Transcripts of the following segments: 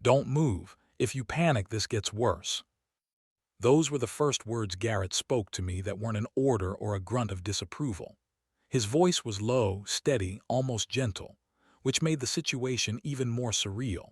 Don't move. If you panic, this gets worse. Those were the first words Garrett spoke to me that weren't an order or a grunt of disapproval. His voice was low, steady, almost gentle, which made the situation even more surreal.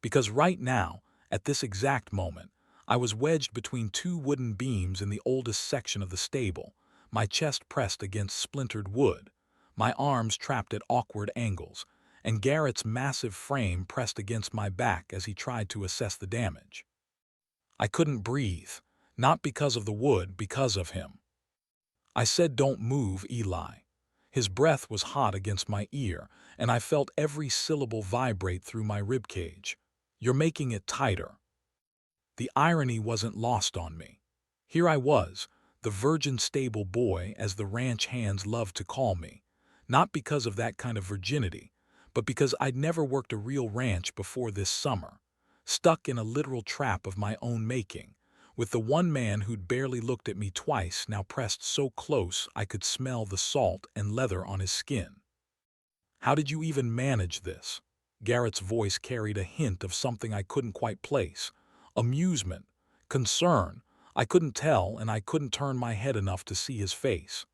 Because right now, at this exact moment, I was wedged between two wooden beams in the oldest section of the stable, my chest pressed against splintered wood, my arms trapped at awkward angles, and Garrett's massive frame pressed against my back as he tried to assess the damage. I couldn't breathe, not because of the wood, because of him. I said, "Don't move, Eli." His breath was hot against my ear, and I felt every syllable vibrate through my ribcage. "You're making it tighter." The irony wasn't lost on me. Here I was, the virgin stable boy, as the ranch hands loved to call me, not because of that kind of virginity, but because I'd never worked a real ranch before this summer, stuck in a literal trap of my own making, with the one man who'd barely looked at me twice now pressed so close I could smell the salt and leather on his skin. "How did you even manage this?" Garrett's voice carried a hint of something I couldn't quite place. Amusement, concern, I couldn't tell, and I couldn't turn my head enough to see his face.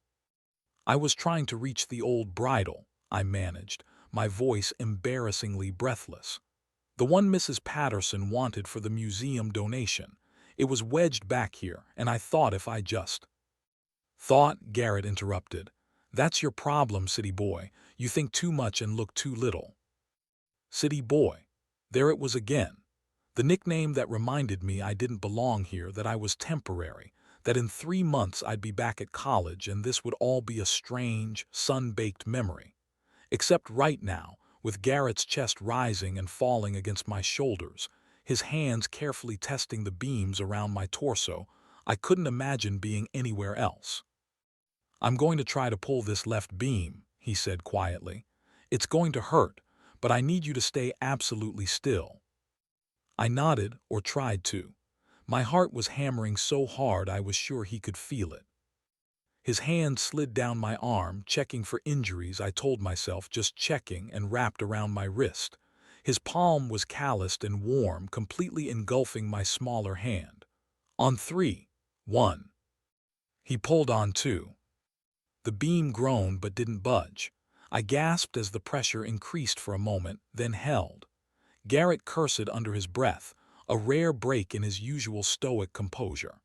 "I was trying to reach the old bridle," I managed, my voice embarrassingly breathless. "The one Mrs. Patterson wanted for the museum donation. It was wedged back here, and I thought if I just—" "Thought," Garrett interrupted. "That's your problem, city boy. You think too much and look too little." City boy. There it was again. The nickname that reminded me I didn't belong here, that I was temporary, that in 3 months I'd be back at college and this would all be a strange, sun-baked memory. Except right now, with Garrett's chest rising and falling against my shoulders, his hands carefully testing the beams around my torso, I couldn't imagine being anywhere else. "I'm going to try to pull this left beam," he said quietly. "It's going to hurt, but I need you to stay absolutely still." I nodded, or tried to. My heart was hammering so hard I was sure he could feel it. His hand slid down my arm, checking for injuries, I told myself, just checking, and wrapped around my wrist. His palm was calloused and warm, completely engulfing my smaller hand. "On 3, 1. He pulled on 2. The beam groaned but didn't budge. I gasped as the pressure increased for a moment, then held. Garrett cursed under his breath, a rare break in his usual stoic composure.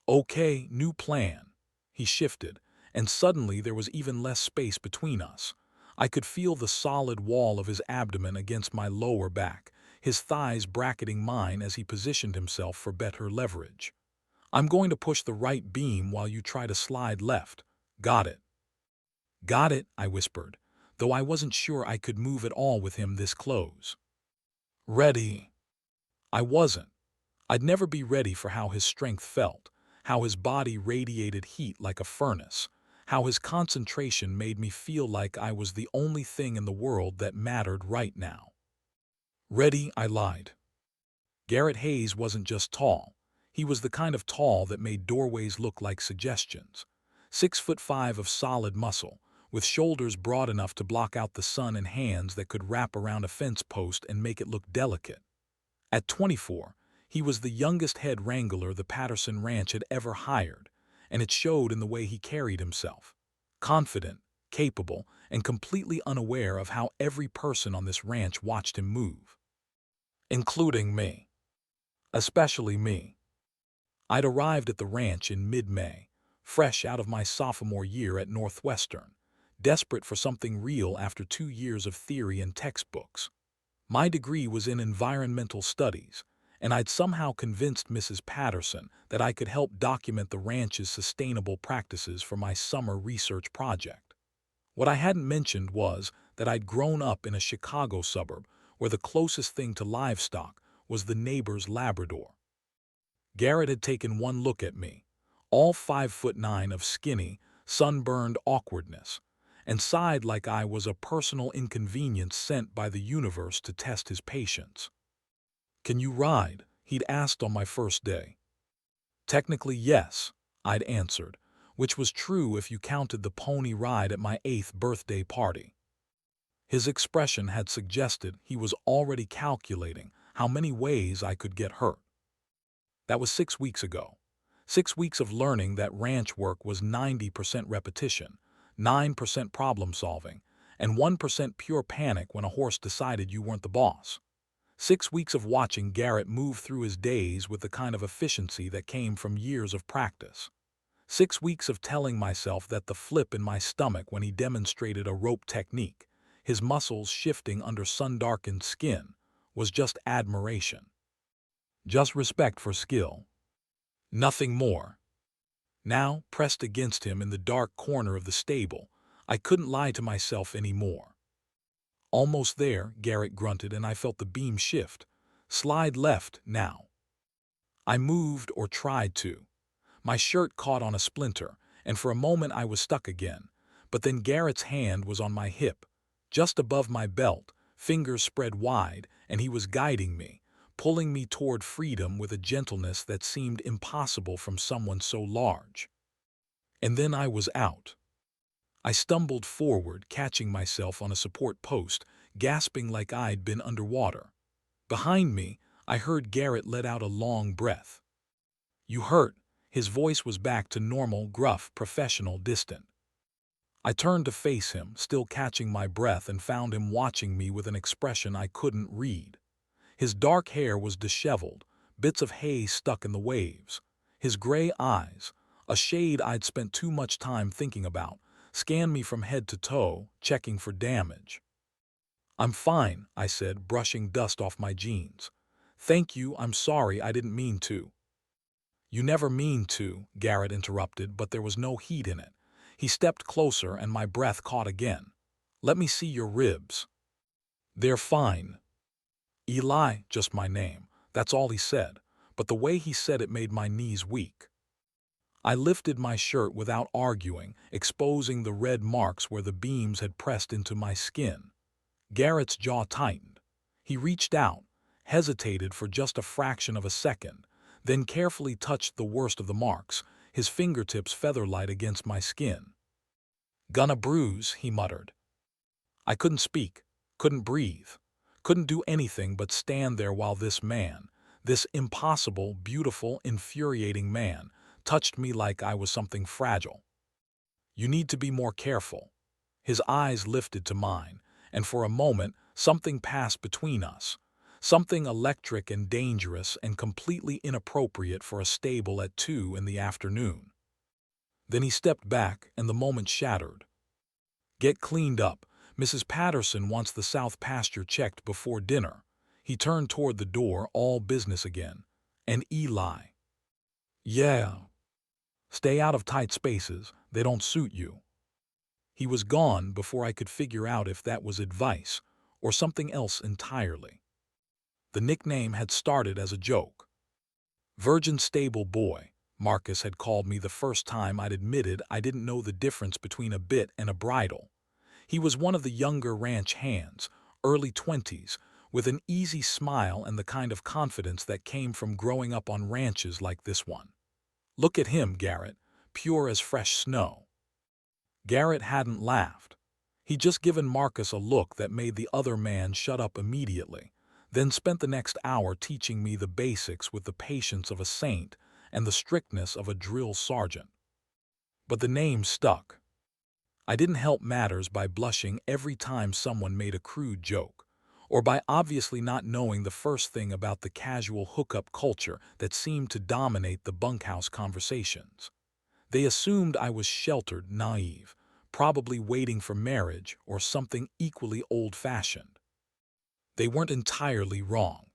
"Okay, new plan." He shifted, and suddenly there was even less space between us. I could feel the solid wall of his abdomen against my lower back, his thighs bracketing mine as he positioned himself for better leverage. "I'm going to push the right beam while you try to slide left. Got it?" "Got it," I whispered, though I wasn't sure I could move at all with him this close. "Ready." I wasn't. I'd never be ready for how his strength felt, how his body radiated heat like a furnace, how his concentration made me feel like I was the only thing in the world that mattered right now. "Ready," I lied. Garrett Hayes wasn't just tall. He was the kind of tall that made doorways look like suggestions. 6'5" of solid muscle, with shoulders broad enough to block out the sun and hands that could wrap around a fence post and make it look delicate. At 24, he was the youngest head wrangler the Patterson Ranch had ever hired, and it showed in the way he carried himself. Confident, capable, and completely unaware of how every person on this ranch watched him move. Including me. Especially me. I'd arrived at the ranch in mid-May, fresh out of my sophomore year at Northwestern, desperate for something real after 2 years of theory and textbooks. My degree was in environmental studies, and I'd somehow convinced Mrs. Patterson that I could help document the ranch's sustainable practices for my summer research project. What I hadn't mentioned was that I'd grown up in a Chicago suburb where the closest thing to livestock was the neighbor's Labrador. Garrett had taken one look at me, all 5'9" of skinny, sunburned awkwardness, and sighed like I was a personal inconvenience sent by the universe to test his patience. "Can you ride?" he'd asked on my first day. "Technically, yes," I'd answered, which was true if you counted the pony ride at my 8th birthday party. His expression had suggested he was already calculating how many ways I could get hurt. That was 6 weeks ago. 6 weeks of learning that ranch work was 90% repetition, 9% problem solving, and 1% pure panic when a horse decided you weren't the boss. 6 weeks of watching Garrett move through his days with the kind of efficiency that came from years of practice. 6 weeks of telling myself that the flip in my stomach when he demonstrated a rope technique, his muscles shifting under sun-darkened skin, was just admiration. Just respect for skill. Nothing more. Now, pressed against him in the dark corner of the stable, I couldn't lie to myself anymore. Almost there, Garrett grunted, and I felt the beam shift. Slide left, now. I moved, or tried to. My shirt caught on a splinter, and for a moment I was stuck again. But then Garrett's hand was on my hip, just above my belt, fingers spread wide, and he was guiding me, pulling me toward freedom with a gentleness that seemed impossible from someone so large. And then I was out. I stumbled forward, catching myself on a support post, gasping like I'd been underwater. Behind me, I heard Garrett let out a long breath. "You hurt." His voice was back to normal, gruff, professional, distant. I turned to face him, still catching my breath, and found him watching me with an expression I couldn't read. His dark hair was disheveled, bits of hay stuck in the waves. His gray eyes, a shade I'd spent too much time thinking about, scanned me from head to toe, checking for damage. "I'm fine," I said, brushing dust off my jeans. "Thank you, I'm sorry, I didn't mean to." "You never mean to," Garrett interrupted, but there was no heat in it. He stepped closer, and my breath caught again. "Let me see your ribs." "They're fine." "Eli, just my name." That's all he said, but the way he said it made my knees weak. I lifted my shirt without arguing, exposing the red marks where the beams had pressed into my skin. Garrett's jaw tightened. He reached out, hesitated for just a fraction of a second, then carefully touched the worst of the marks, his fingertips feather-light against my skin. "Gonna bruise," he muttered. I couldn't speak, couldn't breathe, couldn't do anything but stand there while this man, this impossible, beautiful, infuriating man, touched me like I was something fragile. "You need to be more careful." His eyes lifted to mine, and for a moment something passed between us. Something electric and dangerous and completely inappropriate for a stable at 2 in the afternoon. Then he stepped back, and the moment shattered. "Get cleaned up. Mrs. Patterson wants the south pasture checked before dinner." He turned toward the door, all business again. "And Eli." "Yeah. Stay out of tight spaces. They don't suit you." He was gone before I could figure out if that was advice or something else entirely. The nickname had started as a joke. "Virgin Stable Boy," Marcus had called me the first time I'd admitted I didn't know the difference between a bit and a bridle. He was one of the younger ranch hands, early 20s, with an easy smile and the kind of confidence that came from growing up on ranches like this one. "Look at him, Garrett, pure as fresh snow." Garrett hadn't laughed. He'd just given Marcus a look that made the other man shut up immediately, then spent the next hour teaching me the basics with the patience of a saint and the strictness of a drill sergeant. But the name stuck. I didn't help matters by blushing every time someone made a crude joke, or by obviously not knowing the first thing about the casual hookup culture that seemed to dominate the bunkhouse conversations. They assumed I was sheltered, naive, probably waiting for marriage or something equally old-fashioned. They weren't entirely wrong.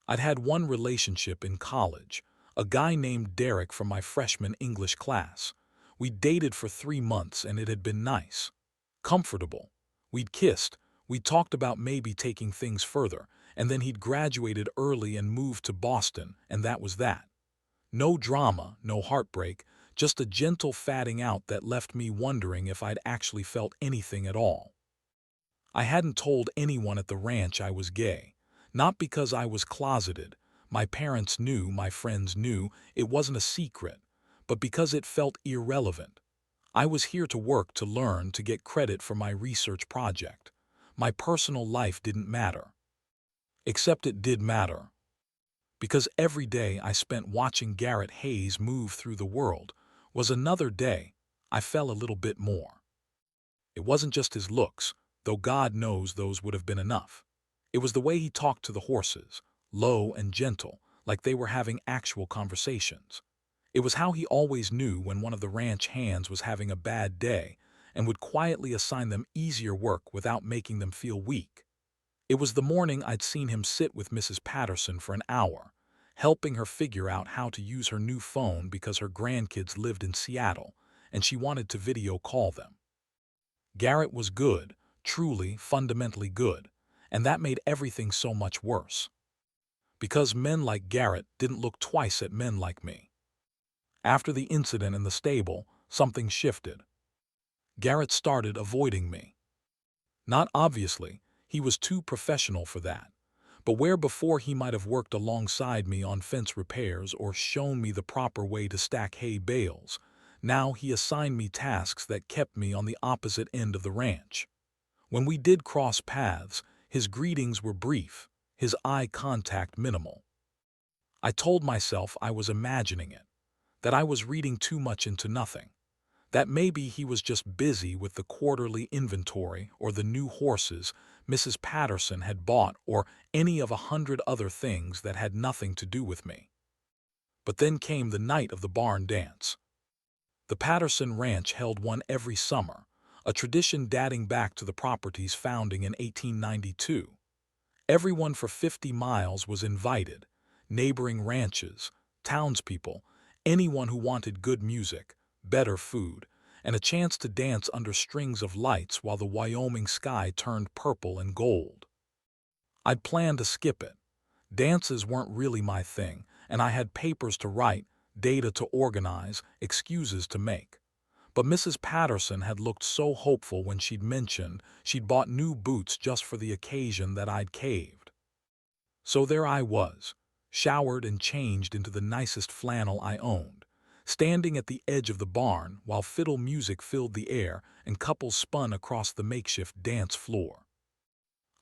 I'd had one relationship in college, a guy named Derek from my freshman English class. We'd dated for 3 months, and it had been nice, comfortable. We'd kissed, we'd talked about maybe taking things further, and then he'd graduated early and moved to Boston, and that was that. No drama, no heartbreak, just a gentle fatting out that left me wondering if I'd actually felt anything at all. I hadn't told anyone at the ranch I was gay, not because I was closeted. My parents knew, my friends knew, it wasn't a secret, but because it felt irrelevant. I was here to work, to learn, to get credit for my research project. My personal life didn't matter. Except it did matter. Because every day I spent watching Garrett Hayes move through the world was another day I fell a little bit more. It wasn't just his looks, though God knows those would have been enough. It was the way he talked to the horses, low and gentle, like they were having actual conversations. It was how he always knew when one of the ranch hands was having a bad day and would quietly assign them easier work without making them feel weak. It was the morning I'd seen him sit with Mrs. Patterson for an hour, helping her figure out how to use her new phone because her grandkids lived in Seattle and she wanted to video call them. Garrett was good, truly, fundamentally good, and that made everything so much worse. Because men like Garrett didn't look twice at men like me. After the incident in the stable, something shifted. Garrett started avoiding me. Not obviously, he was too professional for that. But where before he might have worked alongside me on fence repairs or shown me the proper way to stack hay bales, now he assigned me tasks that kept me on the opposite end of the ranch. When we did cross paths, his greetings were brief, his eye contact minimal. I told myself I was imagining it, that I was reading too much into nothing, that maybe he was just busy with the quarterly inventory or the new horses Mrs. Patterson had bought or any of 100 other things that had nothing to do with me. But then came the night of the barn dance. The Patterson Ranch held one every summer, a tradition dating back to the property's founding in 1892. Everyone for 50 miles was invited, neighboring ranches, townspeople, anyone who wanted good music, better food, and a chance to dance under strings of lights while the Wyoming sky turned purple and gold. I'd planned to skip it. Dances weren't really my thing, and I had papers to write, data to organize, excuses to make. But Mrs. Patterson had looked so hopeful when she'd mentioned she'd bought new boots just for the occasion that I'd caved. So there I was, showered and changed into the nicest flannel I owned, standing at the edge of the barn while fiddle music filled the air and couples spun across the makeshift dance floor.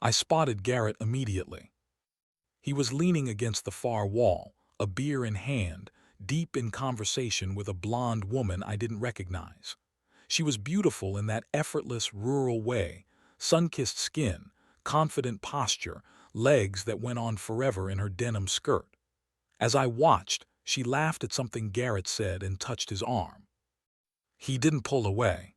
I spotted Garrett immediately. He was leaning against the far wall, a beer in hand, deep in conversation with a blonde woman I didn't recognize. She was beautiful in that effortless rural way, sun-kissed skin, confident posture, legs that went on forever in her denim skirt. As I watched, she laughed at something Garrett said and touched his arm. He didn't pull away.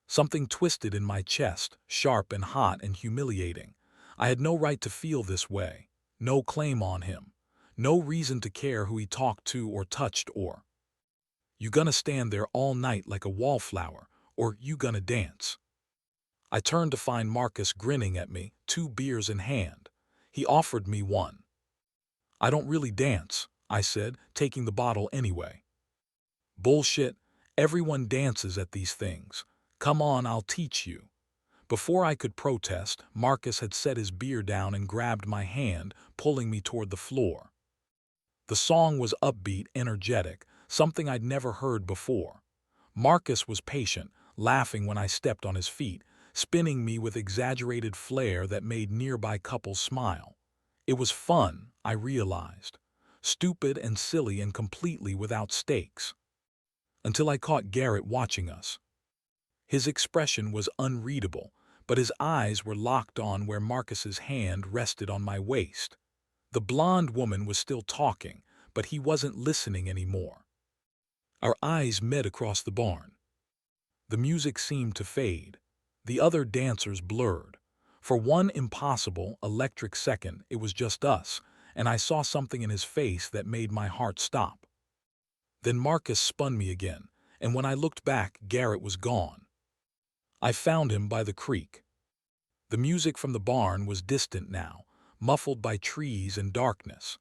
Something twisted in my chest, sharp and hot and humiliating. I had no right to feel this way, no claim on him, no reason to care who he talked to or touched or. You gonna stand there all night like a wallflower, or you gonna dance? I turned to find Marcus grinning at me, 2 beers in hand. He offered me one. I don't really dance, I said, taking the bottle anyway. Bullshit, everyone dances at these things. Come on, I'll teach you. Before I could protest, Marcus had set his beer down and grabbed my hand, pulling me toward the floor. The song was upbeat, energetic, something I'd never heard before. Marcus was patient, laughing when I stepped on his feet, spinning me with exaggerated flair that made nearby couples smile. It was fun, I realized. Stupid and silly and completely without stakes. Until I caught Garrett watching us. His expression was unreadable, but his eyes were locked on where Marcus's hand rested on my waist. The blonde woman was still talking, but he wasn't listening anymore. Our eyes met across the barn. The music seemed to fade. The other dancers blurred. For one impossible, electric second, it was just us, and I saw something in his face that made my heart stop. Then Marcus spun me again, and when I looked back, Garrett was gone. I found him by the creek. The music from the barn was distant now, muffled by trees and darkness.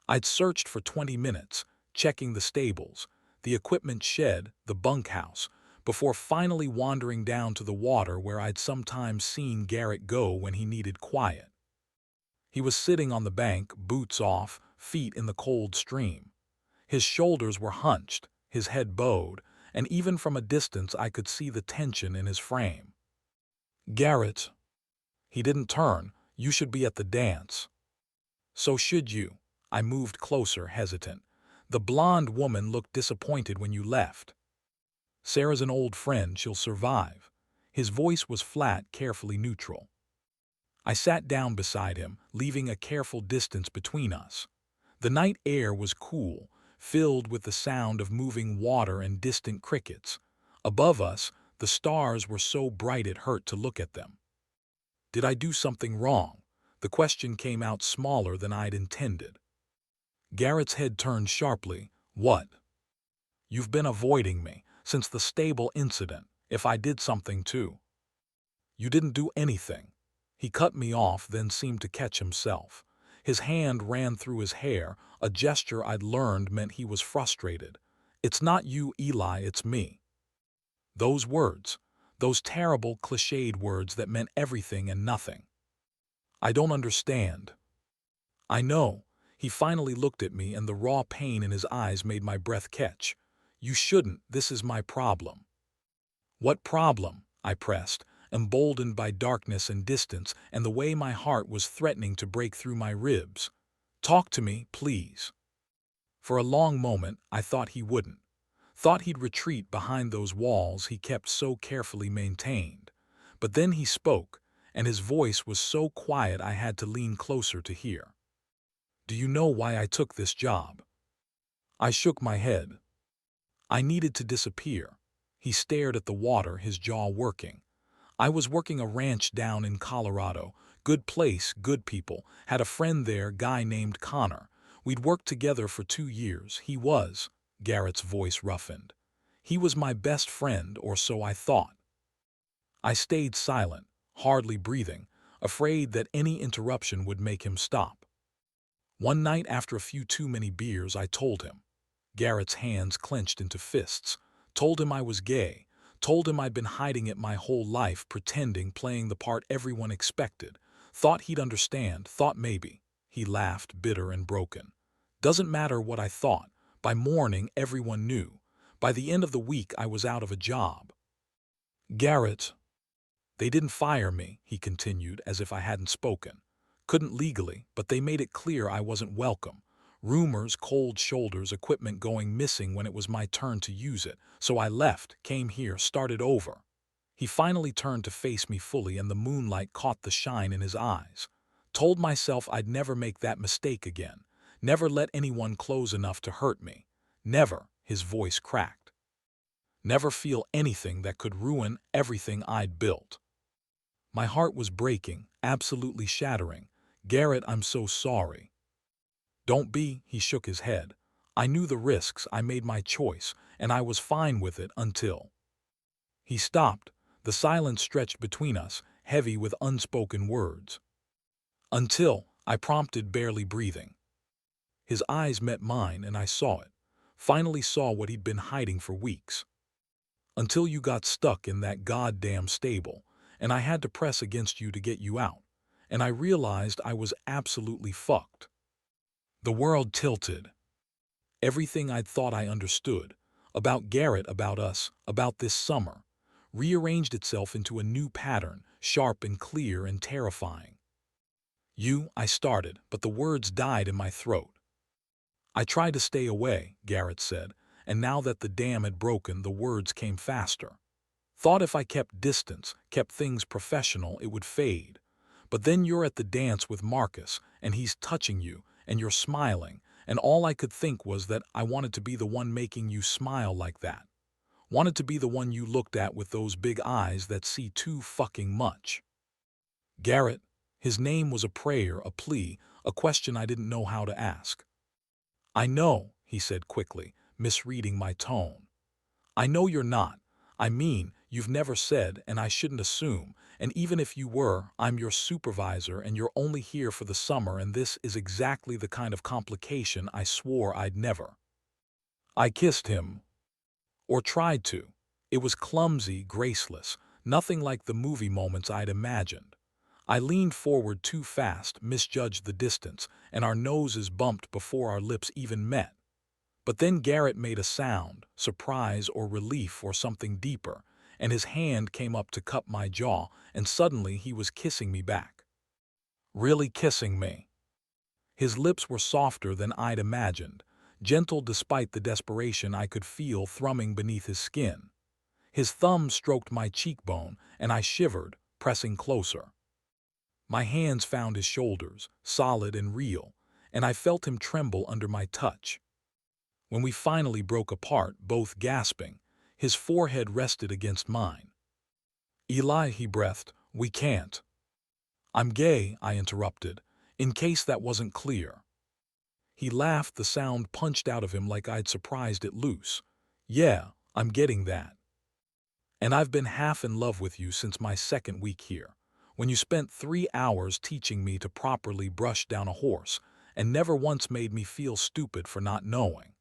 I'd searched for 20 minutes, checking the stables, the equipment shed, the bunkhouse, before finally wandering down to the water where I'd sometimes seen Garrett go when he needed quiet. He was sitting on the bank, boots off, feet in the cold stream. His shoulders were hunched, his head bowed, and even from a distance I could see the tension in his frame. "Garrett." He didn't turn. "You should be at the dance." So should you. I moved closer, hesitant. The blonde woman looked disappointed when you left. Sarah's an old friend, she'll survive. His voice was flat, carefully neutral. I sat down beside him, leaving a careful distance between us. The night air was cool, filled with the sound of moving water and distant crickets. Above us, the stars were so bright it hurt to look at them. Did I do something wrong? The question came out smaller than I'd intended. Garrett's head turned sharply. What? You've been avoiding me since the stable incident. If I did something too. You didn't do anything. He cut me off, then seemed to catch himself. His hand ran through his hair, a gesture I'd learned meant he was frustrated. It's not you, Eli, it's me. Those words, those terrible, cliched words that meant everything and nothing. I don't understand. I know. He finally looked at me, and the raw pain in his eyes made my breath catch. You shouldn't. This is my problem. What problem? I pressed, emboldened by darkness and distance and the way my heart was threatening to break through my ribs. Talk to me, please. For a long moment, I thought he wouldn't. Thought he'd retreat behind those walls he kept so carefully maintained. But then he spoke, and his voice was so quiet I had to lean closer to hear. Do you know why I took this job? I shook my head. I needed to disappear. He stared at the water, his jaw working. I was working a ranch down in Colorado. Good place, good people. Had a friend there, guy named Connor. We'd worked together for 2 years. He was, Garrett's voice roughened. He was my best friend, or so I thought. I stayed silent, hardly breathing, afraid that any interruption would make him stop. One night after a few too many beers, I told him. Garrett's hands clenched into fists. Told him I was gay. Told him I'd been hiding it my whole life, pretending, playing the part everyone expected. Thought he'd understand, thought maybe. He laughed, bitter and broken. Doesn't matter what I thought. By morning, everyone knew. By the end of the week, I was out of a job. Garrett. They didn't fire me, he continued, as if I hadn't spoken. Couldn't legally, but they made it clear I wasn't welcome. Rumors, cold shoulders, equipment going missing when it was my turn to use it. So I left, came here, started over. He finally turned to face me fully, and the moonlight caught the shine in his eyes. Told myself I'd never make that mistake again. Never let anyone close enough to hurt me. Never, his voice cracked. Never feel anything that could ruin everything I'd built. My heart was breaking, absolutely shattering. Garrett, I'm so sorry. Don't be, he shook his head. I knew the risks, I made my choice, and I was fine with it until. He stopped. The silence stretched between us, heavy with unspoken words. Until, I prompted, barely breathing. His eyes met mine, and I saw it. Finally saw what he'd been hiding for weeks. Until you got stuck in that goddamn stable, and I had to press against you to get you out. And I realized I was absolutely fucked. The world tilted. Everything I'd thought I understood, about Garrett, about us, about this summer, rearranged itself into a new pattern, sharp and clear and terrifying. I started, but the words died in my throat. I tried to stay away, Garrett said, and now that the dam had broken, the words came faster. Thought if I kept distance, kept things professional, it would fade. But then you're at the dance with Marcus, and he's touching you, and you're smiling, and all I could think was that I wanted to be the one making you smile like that. Wanted to be the one you looked at with those big eyes that see too fucking much. Garrett, his name was a prayer, a plea, a question I didn't know how to ask. I know, he said quickly, misreading my tone. I know you're not. I mean, you've never said, and I shouldn't assume, and even if you were, I'm your supervisor and you're only here for the summer, and this is exactly the kind of complication I swore I'd never. I kissed him. Or tried to. It was clumsy, graceless, nothing like the movie moments I'd imagined. I leaned forward too fast, misjudged the distance, and our noses bumped before our lips even met. But then Garrett made a sound, surprise or relief or something deeper, and his hand came up to cup my jaw, and suddenly he was kissing me back. Really kissing me. His lips were softer than I'd imagined, gentle despite the desperation I could feel thrumming beneath his skin. His thumb stroked my cheekbone, and I shivered, pressing closer. My hands found his shoulders, solid and real, and I felt him tremble under my touch. When we finally broke apart, both gasping, his forehead rested against mine. "Eli," he breathed, "we can't." "I'm gay," I interrupted, in case that wasn't clear. He laughed, the sound punched out of him like I'd surprised it loose. "Yeah, I'm getting that. And I've been half in love with you since my second week here, when you spent 3 hours teaching me to properly brush down a horse and never once made me feel stupid for not knowing."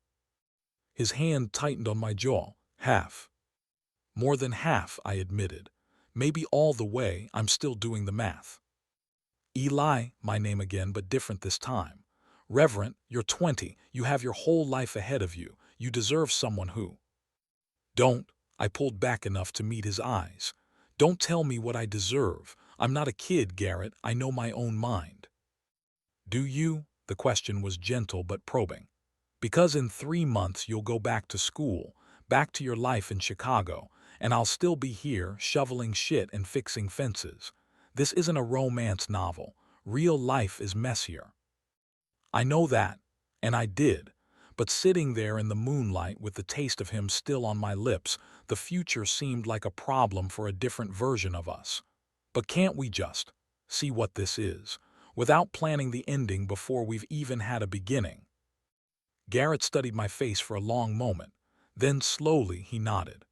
His hand tightened on my jaw. "Half." "More than half," I admitted. "Maybe all the way, I'm still doing the math." "Eli," my name again, but different this time. "Reverend, you're 20. You have your whole life ahead of you. You deserve someone who—" "Don't." I pulled back enough to meet his eyes. "Don't tell me what I deserve. I'm not a kid, Garrett. I know my own mind." "Do you?" The question was gentle but probing. "Because in 3 months you'll go back to school, back to your life in Chicago, and I'll still be here shoveling shit and fixing fences. This isn't a romance novel. Real life is messier." I know that, and I did. But sitting there in the moonlight with the taste of him still on my lips, the future seemed like a problem for a different version of us. But can't we just see what this is, without planning the ending before we've even had a beginning? Garrett studied my face for a long moment. Then slowly he nodded.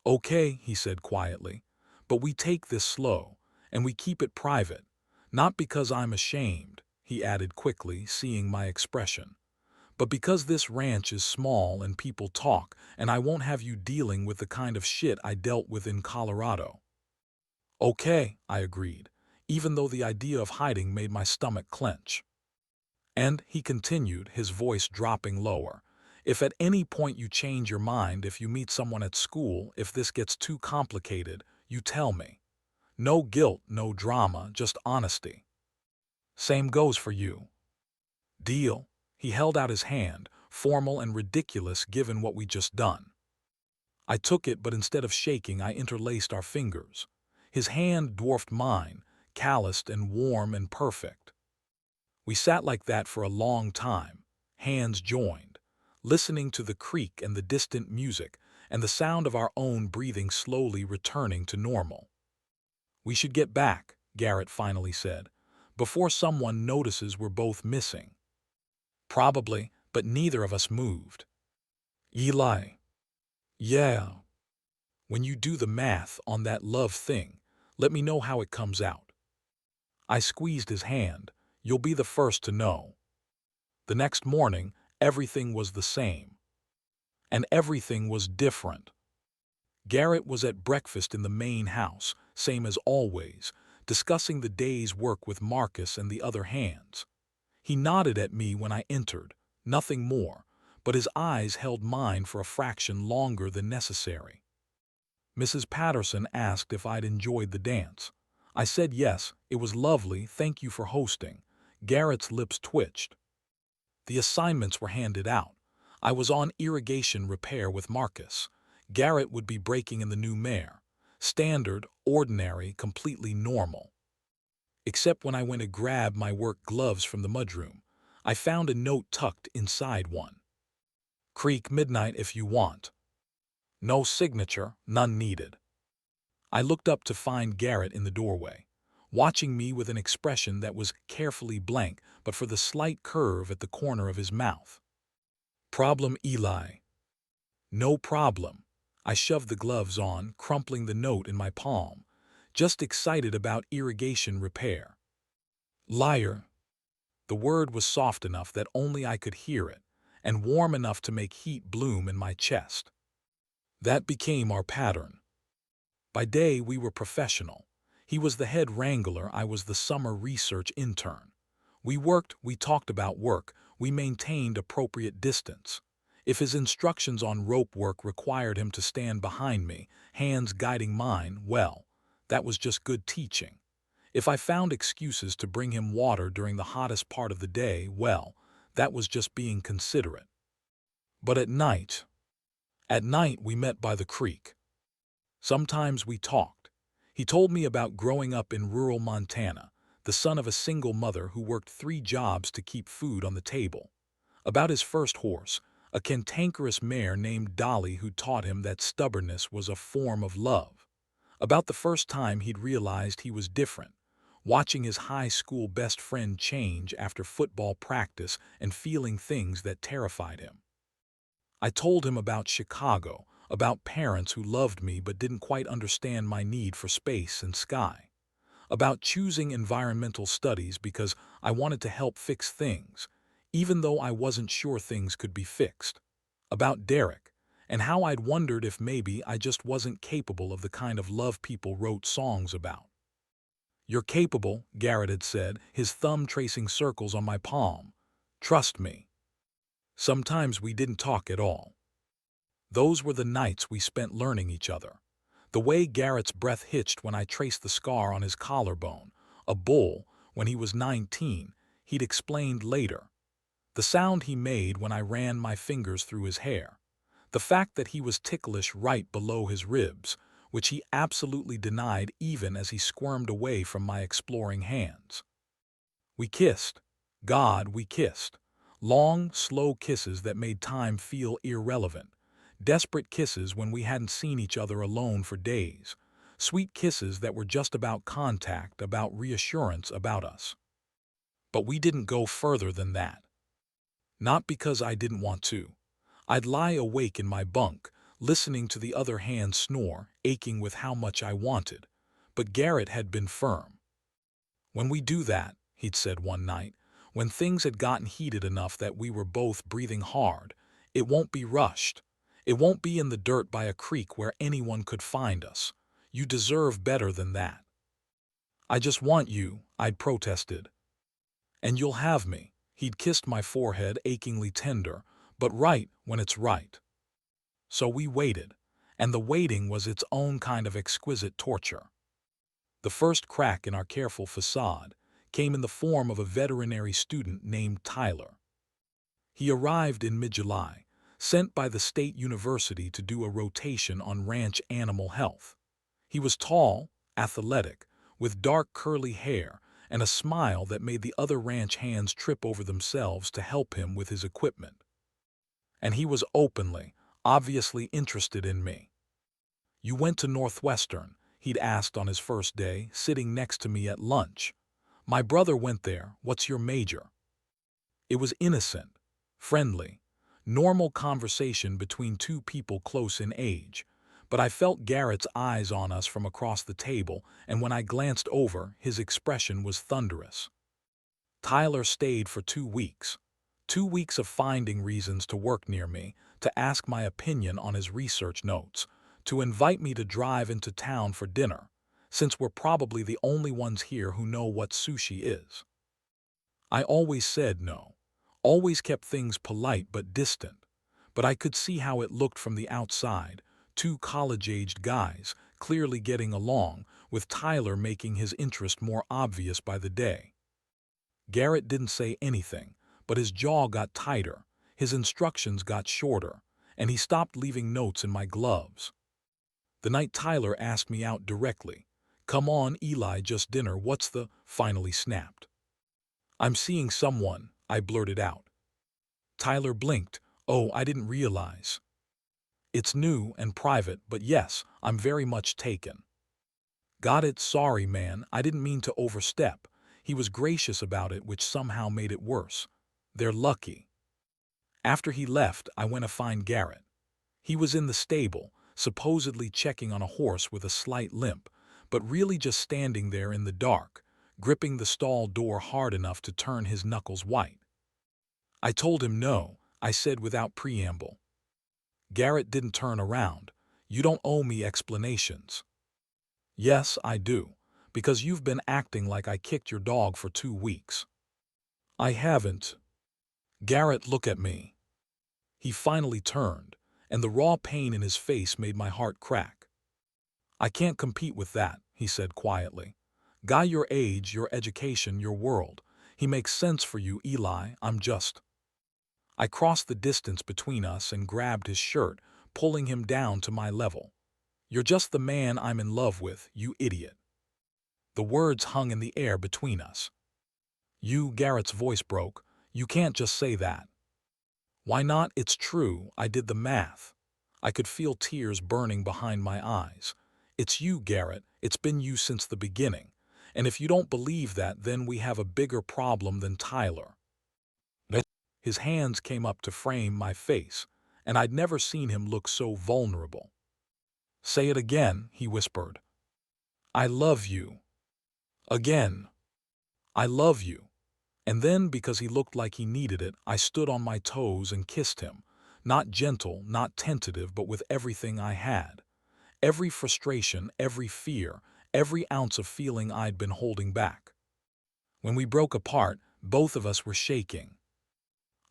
"Okay," he said quietly, "but we take this slow, and we keep it private. Not because I'm ashamed," he added quickly, seeing my expression, "but because this ranch is small and people talk, and I won't have you dealing with the kind of shit I dealt with in Colorado." "Okay," I agreed, even though the idea of hiding made my stomach clench. "And," he continued, his voice dropping lower, "if at any point you change your mind, if you meet someone at school, if this gets too complicated, you tell me. No guilt, no drama, just honesty. Same goes for you." "Deal." He held out his hand, formal and ridiculous given what we'd just done. I took it, but instead of shaking, I interlaced our fingers. His hand dwarfed mine, calloused and warm and perfect. We sat like that for a long time, hands joined, listening to the creak and the distant music and the sound of our own breathing slowly returning to normal. "We should get back," Garrett finally said, "before someone notices we're both missing." "Probably," but neither of us moved. "Eli." "Yeah. When you do the math on that love thing, let me know how it comes out." I squeezed his hand. "You'll be the first to know." The next morning, everything was the same. And everything was different. Garrett was at breakfast in the main house, same as always, discussing the day's work with Marcus and the other hands. He nodded at me when I entered, nothing more, but his eyes held mine for a fraction longer than necessary. Mrs. Patterson asked if I'd enjoyed the dance. I said yes, it was lovely, thank you for hosting. Garrett's lips twitched. The assignments were handed out. I was on irrigation repair with Marcus. Garrett would be breaking in the new mare. Standard, ordinary, completely normal. Except when I went to grab my work gloves from the mudroom. I found a note tucked inside one. "Creek midnight if you want." No signature, none needed. I looked up to find Garrett in the doorway, watching me with an expression that was carefully blank but for the slight curve at the corner of his mouth. "Problem, Eli." "No problem." I shoved the gloves on, crumpling the note in my palm, just excited about irrigation repair. "Liar." The word was soft enough that only I could hear it, and warm enough to make heat bloom in my chest. That became our pattern. By day we were professional. He was the head wrangler, I was the summer research intern. We worked, we talked about work, we maintained appropriate distance. If his instructions on rope work required him to stand behind me, hands guiding mine, well, that was just good teaching. If I found excuses to bring him water during the hottest part of the day, well, that was just being considerate. But at night we met by the creek. Sometimes we talked. He told me about growing up in rural Montana, the son of a single mother who worked 3 jobs to keep food on the table. About his first horse, a cantankerous mare named Dolly who taught him that stubbornness was a form of love. About the first time he'd realized he was different, watching his high school best friend change after football practice and feeling things that terrified him. I told him about Chicago, about parents who loved me but didn't quite understand my need for space and sky, about choosing environmental studies because I wanted to help fix things, even though I wasn't sure things could be fixed, about Derek, and how I'd wondered if maybe I just wasn't capable of the kind of love people wrote songs about. "You're capable," Garrett had said, his thumb tracing circles on my palm. "Trust me." Sometimes we didn't talk at all. Those were the nights we spent learning each other. The way Garrett's breath hitched when I traced the scar on his collarbone, a bull, when he was 19, he'd explained later. The sound he made when I ran my fingers through his hair. The fact that he was ticklish right below his ribs, which he absolutely denied even as he squirmed away from my exploring hands. We kissed. God, we kissed. Long, slow kisses that made time feel irrelevant. Desperate kisses when we hadn't seen each other alone for days. Sweet kisses that were just about contact, about reassurance about us. But we didn't go further than that. Not because I didn't want to. I'd lie awake in my bunk, listening to the other hand snore, aching with how much I wanted. But Garrett had been firm. "When we do that," he'd said one night, when things had gotten heated enough that we were both breathing hard, "it won't be rushed. It won't be in the dirt by a creek where anyone could find us. You deserve better than that." "I just want you," I'd protested. "And you'll have me." He'd kissed my forehead, achingly tender, but right when it's right. So we waited, and the waiting was its own kind of exquisite torture. The first crack in our careful facade came in the form of a veterinary student named Tyler. He arrived in mid-July, sent by the state university to do a rotation on ranch animal health. He was tall, athletic, with dark curly hair and a smile that made the other ranch hands trip over themselves to help him with his equipment. And he was openly, obviously interested in me. "You went to Northwestern?" he'd asked on his first day, sitting next to me at lunch. "My brother went there. What's your major?" It was innocent, friendly, normal conversation between two people close in age, but I felt Garrett's eyes on us from across the table, and when I glanced over, his expression was thunderous. Tyler stayed for 2 weeks. 2 weeks of finding reasons to work near me, to ask my opinion on his research notes, to invite me to drive into town for dinner, since we're probably the only ones here who know what sushi is. I always said no, always kept things polite but distant, but I could see how it looked from the outside, 2 college-aged guys, clearly getting along, with Tyler making his interest more obvious by the day. Garrett didn't say anything, but his jaw got tighter, his instructions got shorter, and he stopped leaving notes in my gloves. The night Tyler asked me out directly, "Come on, Eli, just dinner, what's the—" finally snapped. "I'm seeing someone," I blurted out. Tyler blinked. "Oh, I didn't realize." "It's new and private, but yes, I'm very much taken." "Got it, sorry man, I didn't mean to overstep." He was gracious about it, which somehow made it worse. "They're lucky." After he left, I went to find Garrett. He was in the stable, supposedly checking on a horse with a slight limp, but really just standing there in the dark, gripping the stall door hard enough to turn his knuckles white. I told him no, I said without preamble. Garrett didn't turn around. "You don't owe me explanations." "Yes, I do, because you've been acting like I kicked your dog for 2 weeks." "I haven't." "Garrett, look at me." He finally turned, and the raw pain in his face made my heart crack. "I can't compete with that," he said quietly. Guy your age, your education, your world. He makes sense for you, Eli, I'm just. I crossed the distance between us and grabbed his shirt, pulling him down to my level. You're just the man I'm in love with, you idiot. The words hung in the air between us. You, Garrett's voice broke. You can't just say that. Why not? It's true, I did the math. I could feel tears burning behind my eyes. It's you, Garrett. It's been you since the beginning. And if you don't believe that, then we have a bigger problem than Tyler. His hands came up to frame my face, and I'd never seen him look so vulnerable. Say it again, he whispered. I love you. Again. I love you. And then, because he looked like he needed it, I stood on my toes and kissed him. Not gentle, not tentative, but with everything I had. Every frustration, every fear, every ounce of feeling I'd been holding back. When we broke apart, both of us were shaking.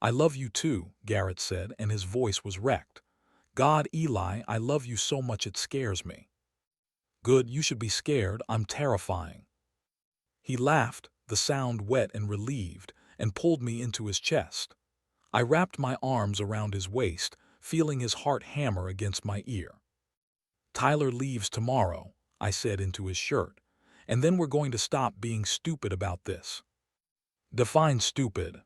I love you too, Garrett said, and his voice was wrecked. God, Eli, I love you so much it scares me. Good, you should be scared, I'm terrifying. He laughed, the sound wet and relieved, and pulled me into his chest. I wrapped my arms around his waist, feeling his heart hammer against my ear. Tyler leaves tomorrow, I said into his shirt, and then we're going to stop being stupid about this. Define stupid.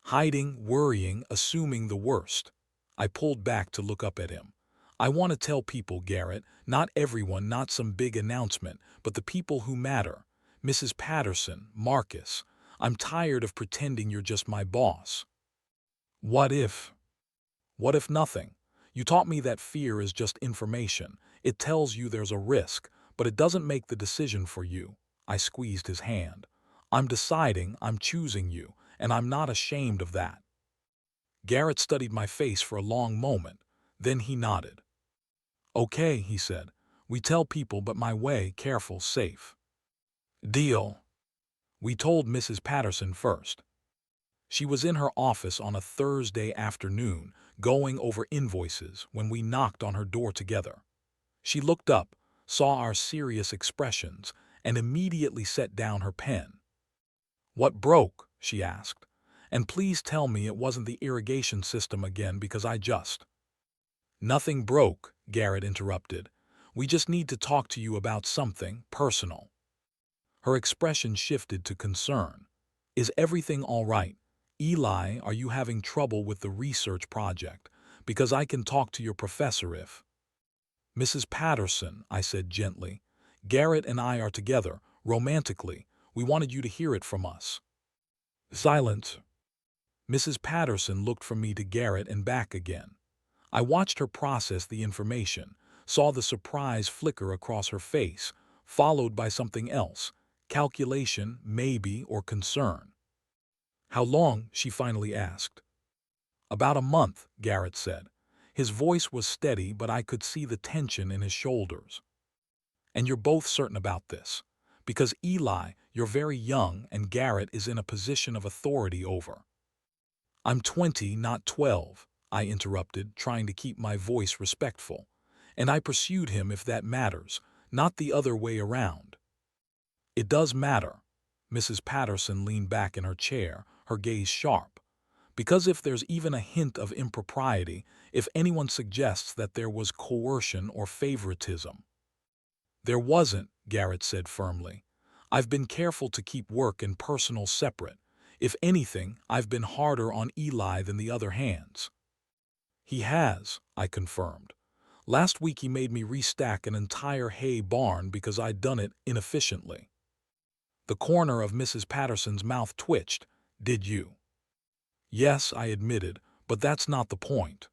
Hiding, worrying, assuming the worst. I pulled back to look up at him. I want to tell people, Garrett, not everyone, not some big announcement, but the people who matter. Mrs. Patterson, Marcus. I'm tired of pretending you're just my boss. What if? What if nothing? You taught me that fear is just information. It tells you there's a risk, but it doesn't make the decision for you. I squeezed his hand. I'm deciding, I'm choosing you, and I'm not ashamed of that. Garrett studied my face for a long moment. Then he nodded. Okay, he said. We tell people, but my way, careful, safe. Deal. We told Mrs. Patterson first. She was in her office on a Thursday afternoon, going over invoices, when we knocked on her door together. She looked up, saw our serious expressions, and immediately set down her pen. What broke? She asked. And please tell me it wasn't the irrigation system again, because I just... Nothing broke, Garrett interrupted. We just need to talk to you about something personal. Her expression shifted to concern. Is everything all right? Eli, are you having trouble with the research project? Because I can talk to your professor if... Mrs. Patterson, I said gently, Garrett and I are together, romantically. We wanted you to hear it from us. Silence. Mrs. Patterson looked from me to Garrett and back again. I watched her process the information, saw the surprise flicker across her face, followed by something else, calculation, maybe, or concern. How long? She finally asked. About a month, Garrett said. His voice was steady, but I could see the tension in his shoulders. And you're both certain about this? Because Eli, you're very young, and Garrett is in a position of authority over. I'm 20, not 12, I interrupted, trying to keep my voice respectful. And I pursued him if that matters, not the other way around. It does matter. Mrs. Patterson leaned back in her chair, her gaze sharp. Because if there's even a hint of impropriety, if anyone suggests that there was coercion or favoritism. There wasn't, Garrett said firmly. I've been careful to keep work and personal separate. If anything, I've been harder on Eli than the other hands. He has, I confirmed. Last week he made me restack an entire hay barn because I'd done it inefficiently. The corner of Mrs. Patterson's mouth twitched. Did you? Yes, I admitted, but that's not the point.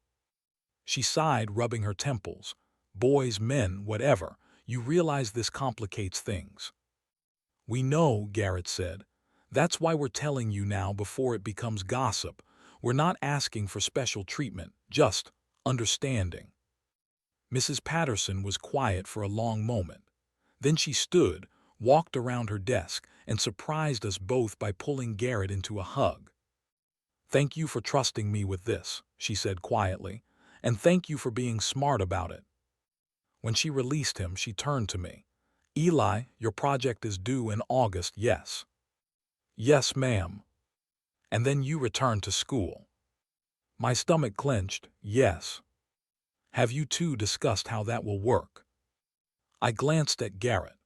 She sighed, rubbing her temples. Boys, men, whatever, you realize this complicates things. We know, Garrett said. That's why we're telling you now before it becomes gossip. We're not asking for special treatment, just understanding. Mrs. Patterson was quiet for a long moment. Then she stood, walked around her desk, and surprised us both by pulling Garrett into a hug. Thank you for trusting me with this, she said quietly, and thank you for being smart about it. When she released him, she turned to me. Eli, your project is due in August, yes. Yes, ma'am. And then you return to school. My stomach clenched, yes. Have you two discussed how that will work? I glanced at Garrett.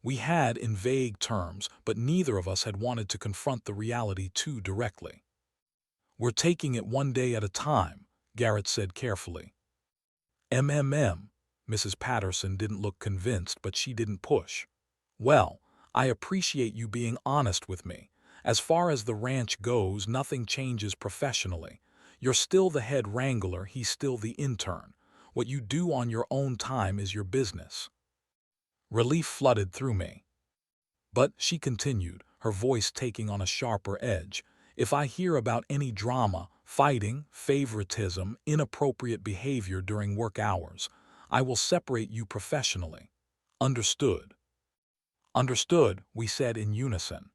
We had in vague terms, but neither of us had wanted to confront the reality too directly. We're taking it one day at a time, Garrett said carefully. Mrs. Patterson didn't look convinced, but she didn't push. Well, I appreciate you being honest with me. As far as the ranch goes, nothing changes professionally. You're still the head wrangler, he's still the intern. What you do on your own time is your business. Relief flooded through me. But, she continued, her voice taking on a sharper edge, if I hear about any drama, fighting, favoritism, inappropriate behavior during work hours, I will separate you professionally. Understood? Understood, we said in unison.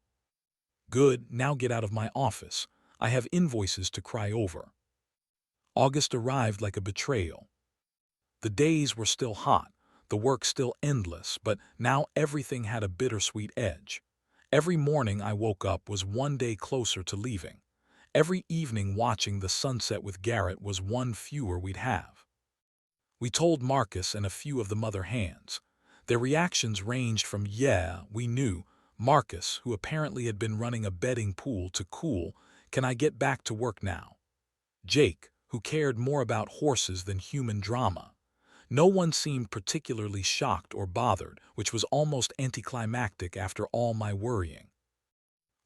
Good, now get out of my office. I have invoices to cry over. August arrived like a betrayal. The days were still hot, the work still endless, but now everything had a bittersweet edge. Every morning I woke up was one day closer to leaving. Every evening watching the sunset with Garrett was one fewer we'd have. We told Marcus and a few of the mother hands. Their reactions ranged from, yeah, we knew, Marcus, who apparently had been running a betting pool, to cool, can I get back to work now? Jake, who cared more about horses than human drama. No one seemed particularly shocked or bothered, which was almost anticlimactic after all my worrying.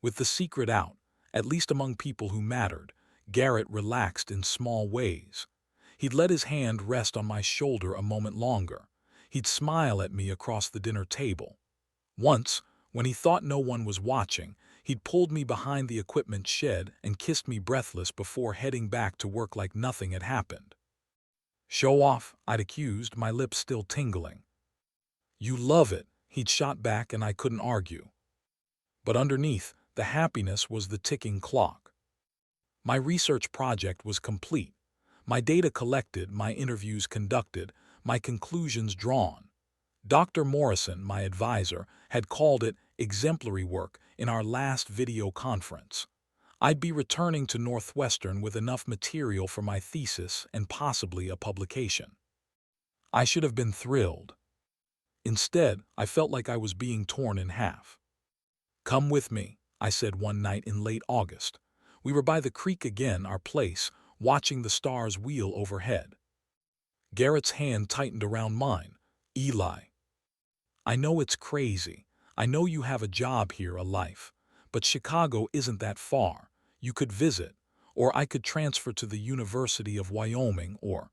With the secret out, at least among people who mattered, Garrett relaxed in small ways. He'd let his hand rest on my shoulder a moment longer. He'd smile at me across the dinner table. Once, when he thought no one was watching, he'd pulled me behind the equipment shed and kissed me breathless before heading back to work like nothing had happened. Show off, I'd accused, my lips still tingling. You love it, he'd shot back, and I couldn't argue. But underneath, the happiness was the ticking clock. My research project was complete. My data collected, my interviews conducted, my conclusions drawn. Dr. Morrison, my advisor, had called it exemplary work in our last video conference. I'd be returning to Northwestern with enough material for my thesis and possibly a publication. I should have been thrilled. Instead, I felt like I was being torn in half. Come with me, I said one night in late August. We were by the creek again, our place, watching the stars wheel overhead. Garrett's hand tightened around mine. Eli. I know it's crazy. I know you have a job here, a life. But Chicago isn't that far. You could visit, or I could transfer to the University of Wyoming, or...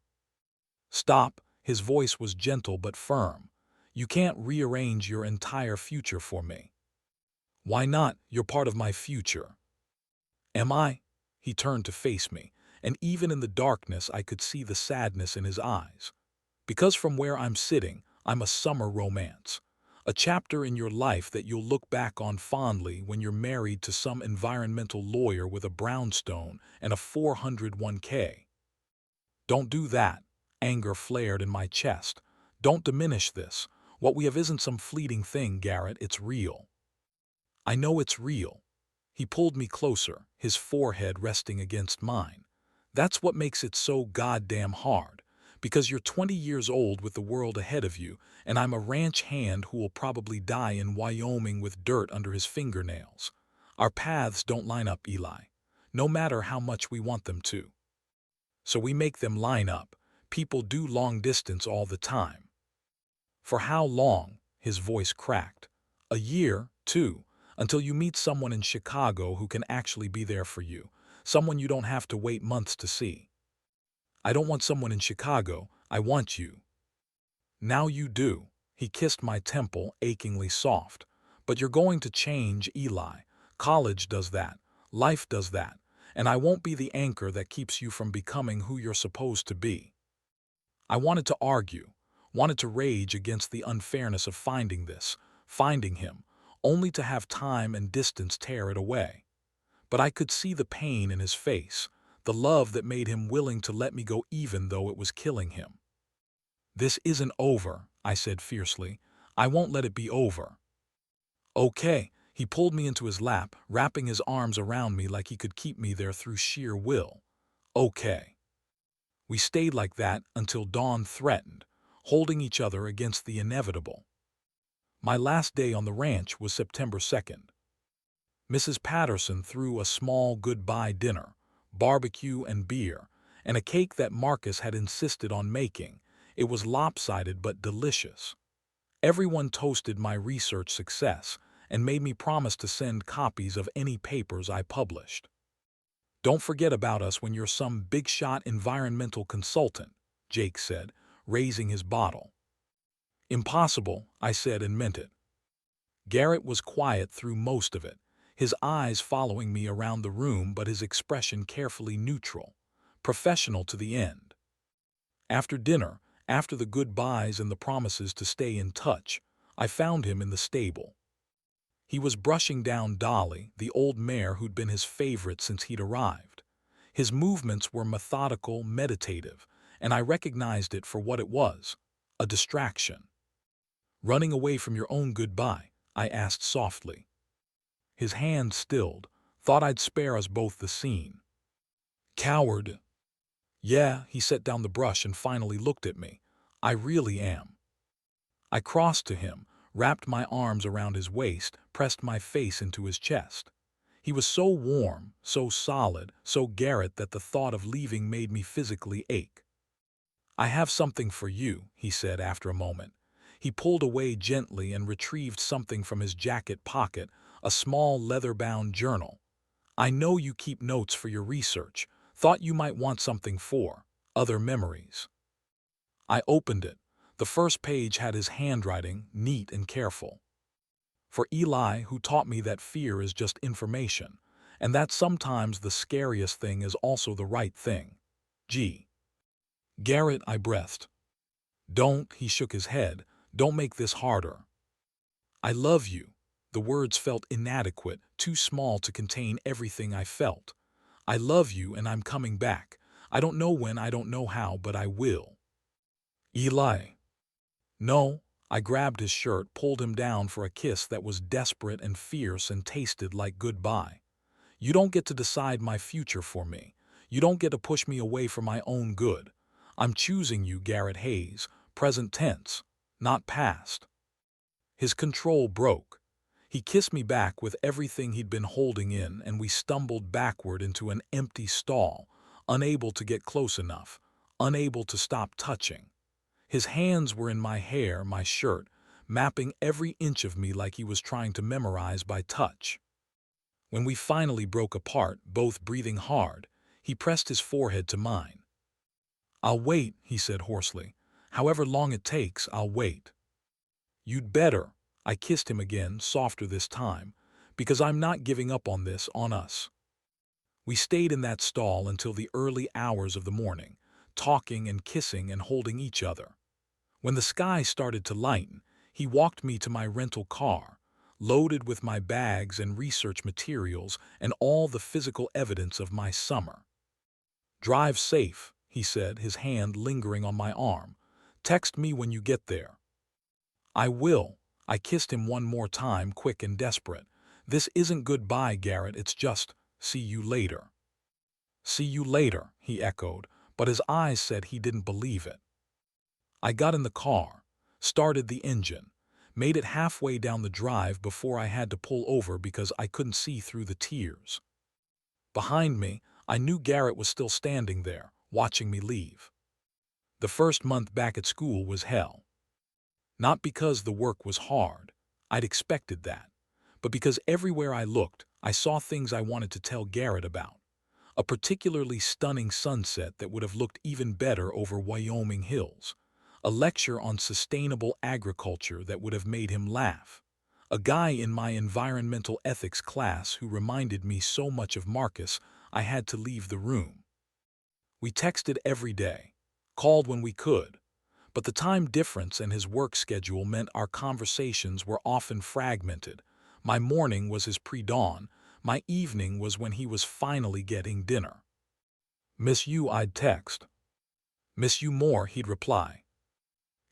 Stop, his voice was gentle but firm. You can't rearrange your entire future for me. Why not? You're part of my future. Am I? He turned to face me, and even in the darkness I could see the sadness in his eyes. Because from where I'm sitting, I'm a summer romance. A chapter in your life that you'll look back on fondly when you're married to some environmental lawyer with a brownstone and a 401k. Don't do that. Anger flared in my chest. Don't diminish this. What we have isn't some fleeting thing, Garrett. It's real. I know it's real. He pulled me closer, his forehead resting against mine. That's what makes it so goddamn hard. Because you're 20 years old with the world ahead of you, and I'm a ranch hand who will probably die in Wyoming with dirt under his fingernails. Our paths don't line up, Eli, no matter how much we want them to. So we make them line up. People do long distance all the time. For how long? His voice cracked. A year, 2, until you meet someone in Chicago who can actually be there for you, someone you don't have to wait months to see. I don't want someone in Chicago, I want you. Now you do. He kissed my temple, achingly soft. But you're going to change, Eli. College does that. Life does that. And I won't be the anchor that keeps you from becoming who you're supposed to be. I wanted to argue, wanted to rage against the unfairness of finding him, only to have time and distance tear it away. But I could see the pain in his face, the love that made him willing to let me go even though it was killing him. This isn't over, I said fiercely. I won't let it be over. Okay. He pulled me into his lap, wrapping his arms around me like he could keep me there through sheer will. Okay. We stayed like that until dawn threatened, holding each other against the inevitable. My last day on the ranch was September 2nd. Mrs. Patterson threw a small goodbye dinner, barbecue and beer, and a cake that Marcus had insisted on making. It was lopsided but delicious. Everyone toasted my research success and made me promise to send copies of any papers I published. Don't forget about us when you're some big-shot environmental consultant, Jake said, raising his bottle. Impossible, I said and meant it. Garrett was quiet through most of it, his eyes following me around the room but his expression carefully neutral, professional to the end. After dinner, after the goodbyes and the promises to stay in touch, I found him in the stable. He was brushing down Dolly, the old mare who'd been his favorite since he'd arrived. His movements were methodical, meditative, and I recognized it for what it was, a distraction. Running away from your own goodbye, I asked softly. His hand stilled, thought I'd spare us both the scene. Coward. Yeah, he set down the brush and finally looked at me. I really am. I crossed to him, wrapped my arms around his waist, pressed my face into his chest. He was so warm, so solid, so Garrett that the thought of leaving made me physically ache. I have something for you, he said after a moment. He pulled away gently and retrieved something from his jacket pocket, a small leather-bound journal. I know you keep notes for your research. Thought you might want something for other memories. I opened it. The first page had his handwriting, neat and careful. For Eli, who taught me that fear is just information, and that sometimes the scariest thing is also the right thing. Gee. Garrett, I breathed. Don't, he shook his head, don't make this harder. I love you. The words felt inadequate, too small to contain everything I felt. I love you and I'm coming back. I don't know when, I don't know how, but I will. Eli. No, I grabbed his shirt, pulled him down for a kiss that was desperate and fierce and tasted like goodbye. You don't get to decide my future for me. You don't get to push me away for my own good. I'm choosing you, Garrett Hayes, present tense, not past. His control broke. He kissed me back with everything he'd been holding in, and we stumbled backward into an empty stall, unable to get close enough, unable to stop touching. His hands were in my hair, my shirt, mapping every inch of me like he was trying to memorize by touch. When we finally broke apart, both breathing hard, he pressed his forehead to mine. I'll wait, he said hoarsely. However long it takes, I'll wait. You'd better. I kissed him again, softer this time, because I'm not giving up on this, on us. We stayed in that stall until the early hours of the morning, talking and kissing and holding each other. When the sky started to lighten, he walked me to my rental car, loaded with my bags and research materials and all the physical evidence of my summer. Drive safe, he said, his hand lingering on my arm. Text me when you get there. I will. I kissed him one more time, quick and desperate. This isn't goodbye, Garrett, it's just, see you later. See you later, he echoed, but his eyes said he didn't believe it. I got in the car, started the engine, made it halfway down the drive before I had to pull over because I couldn't see through the tears. Behind me, I knew Garrett was still standing there, watching me leave. The first month back at school was hell. Not because the work was hard, I'd expected that, but because everywhere I looked, I saw things I wanted to tell Garrett about. A particularly stunning sunset that would have looked even better over Wyoming hills. A lecture on sustainable agriculture that would have made him laugh. A guy in my environmental ethics class who reminded me so much of Marcus I had to leave the room. We texted every day, called when we could, but the time difference and his work schedule meant our conversations were often fragmented. My morning was his pre-dawn, my evening was when he was finally getting dinner. Miss you, I'd text. Miss you more, he'd reply.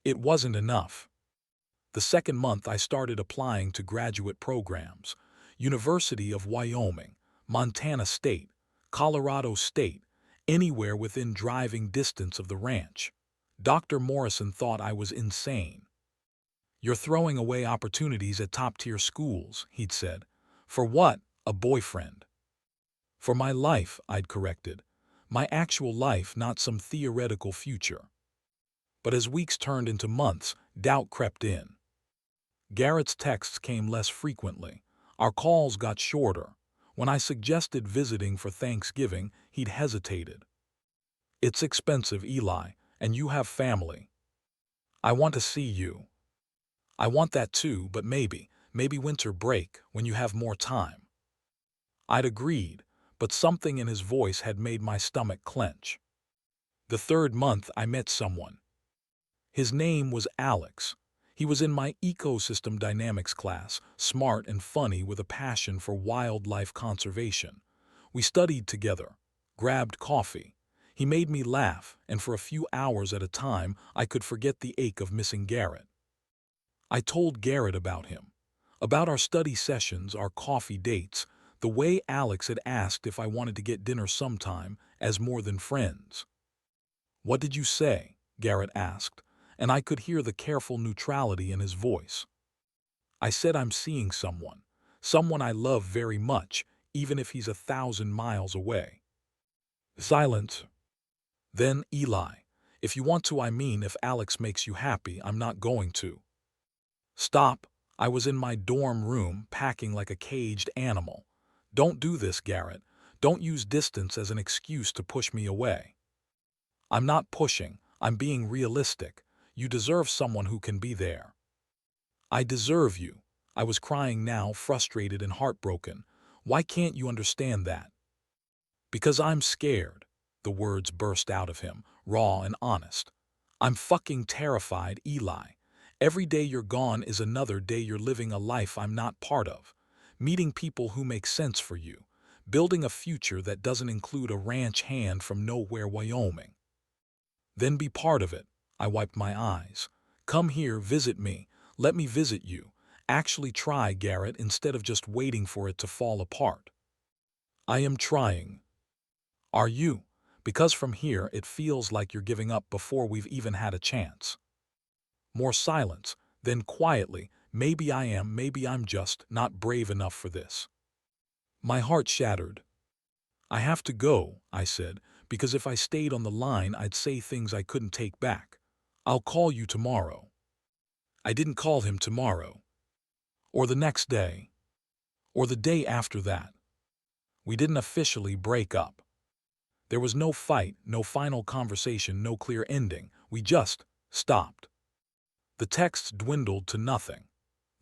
It wasn't enough. The second month I started applying to graduate programs. University of Wyoming, Montana State, Colorado State, anywhere within driving distance of the ranch. Dr. Morrison thought I was insane. "You're throwing away opportunities at top-tier schools," he'd said. "For what? A boyfriend." "For my life," I'd corrected. "My actual life, not some theoretical future." But as weeks turned into months, doubt crept in. Garrett's texts came less frequently. Our calls got shorter. When I suggested visiting for Thanksgiving, he'd hesitated. "It's expensive, Eli, and you have family." "I want to see you." "I want that too, but maybe winter break, when you have more time." I'd agreed, but something in his voice had made my stomach clench. The third month I met someone. His name was Alex. He was in my ecosystem dynamics class, smart and funny with a passion for wildlife conservation. We studied together, grabbed coffee. He made me laugh, and for a few hours at a time, I could forget the ache of missing Garrett. I told Garrett about him, about our study sessions, our coffee dates, the way Alex had asked if I wanted to get dinner sometime, as more than friends. "What did you say?" Garrett asked, and I could hear the careful neutrality in his voice. "I said I'm seeing someone I love very much, even if he's 1,000 miles away." Silence. "Then, Eli, if you want to, I mean if Alex makes you happy, I'm not going to." "Stop." I was in my dorm room, packing like a caged animal. "Don't do this, Garrett. Don't use distance as an excuse to push me away." "I'm not pushing. I'm being realistic. You deserve someone who can be there." "I deserve you." I was crying now, frustrated and heartbroken. "Why can't you understand that?" "Because I'm scared." The words burst out of him, raw and honest. "I'm fucking terrified, Eli. Every day you're gone is another day you're living a life I'm not part of. Meeting people who make sense for you. Building a future that doesn't include a ranch hand from nowhere, Wyoming." "Then be part of it." I wiped my eyes. "Come here, visit me. Let me visit you. Actually try, Garrett, instead of just waiting for it to fall apart." "I am trying." "Are you? Because from here it feels like you're giving up before we've even had a chance." More silence, then quietly, "Maybe I am, maybe I'm just not brave enough for this." My heart shattered. "I have to go," I said, "because if I stayed on the line I'd say things I couldn't take back. I'll call you tomorrow." I didn't call him tomorrow. Or the next day. Or the day after that. We didn't officially break up. There was no fight, no final conversation, no clear ending. We just stopped. The texts dwindled to nothing.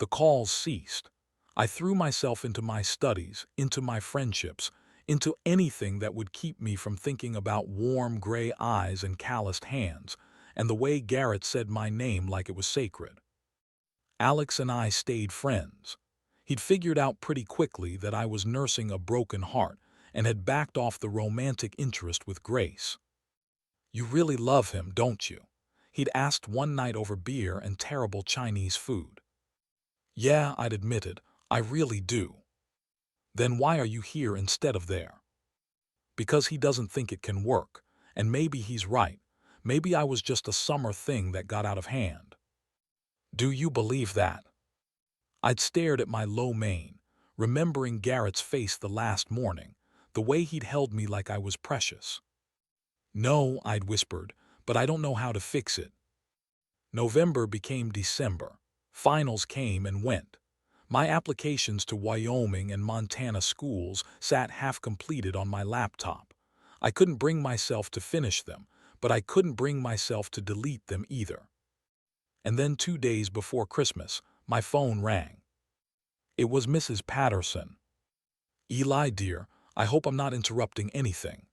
The calls ceased. I threw myself into my studies, into my friendships, into anything that would keep me from thinking about warm gray eyes and calloused hands, and the way Garrett said my name like it was sacred. Alex and I stayed friends. He'd figured out pretty quickly that I was nursing a broken heart and had backed off the romantic interest with grace. "You really love him, don't you?" He'd asked one night over beer and terrible Chinese food. "Yeah," I'd admitted, "I really do." "Then why are you here instead of there?" "Because he doesn't think it can work, and maybe he's right. Maybe I was just a summer thing that got out of hand." "Do you believe that?" I'd stared at my low mane, remembering Garrett's face the last morning, the way he'd held me like I was precious. "No," I'd whispered, "but I don't know how to fix it." November became December. Finals came and went. My applications to Wyoming and Montana schools sat half-completed on my laptop. I couldn't bring myself to finish them, but I couldn't bring myself to delete them either. And then 2 days before Christmas, my phone rang. It was Mrs. Patterson. "Eli, dear, I hope I'm not interrupting anything."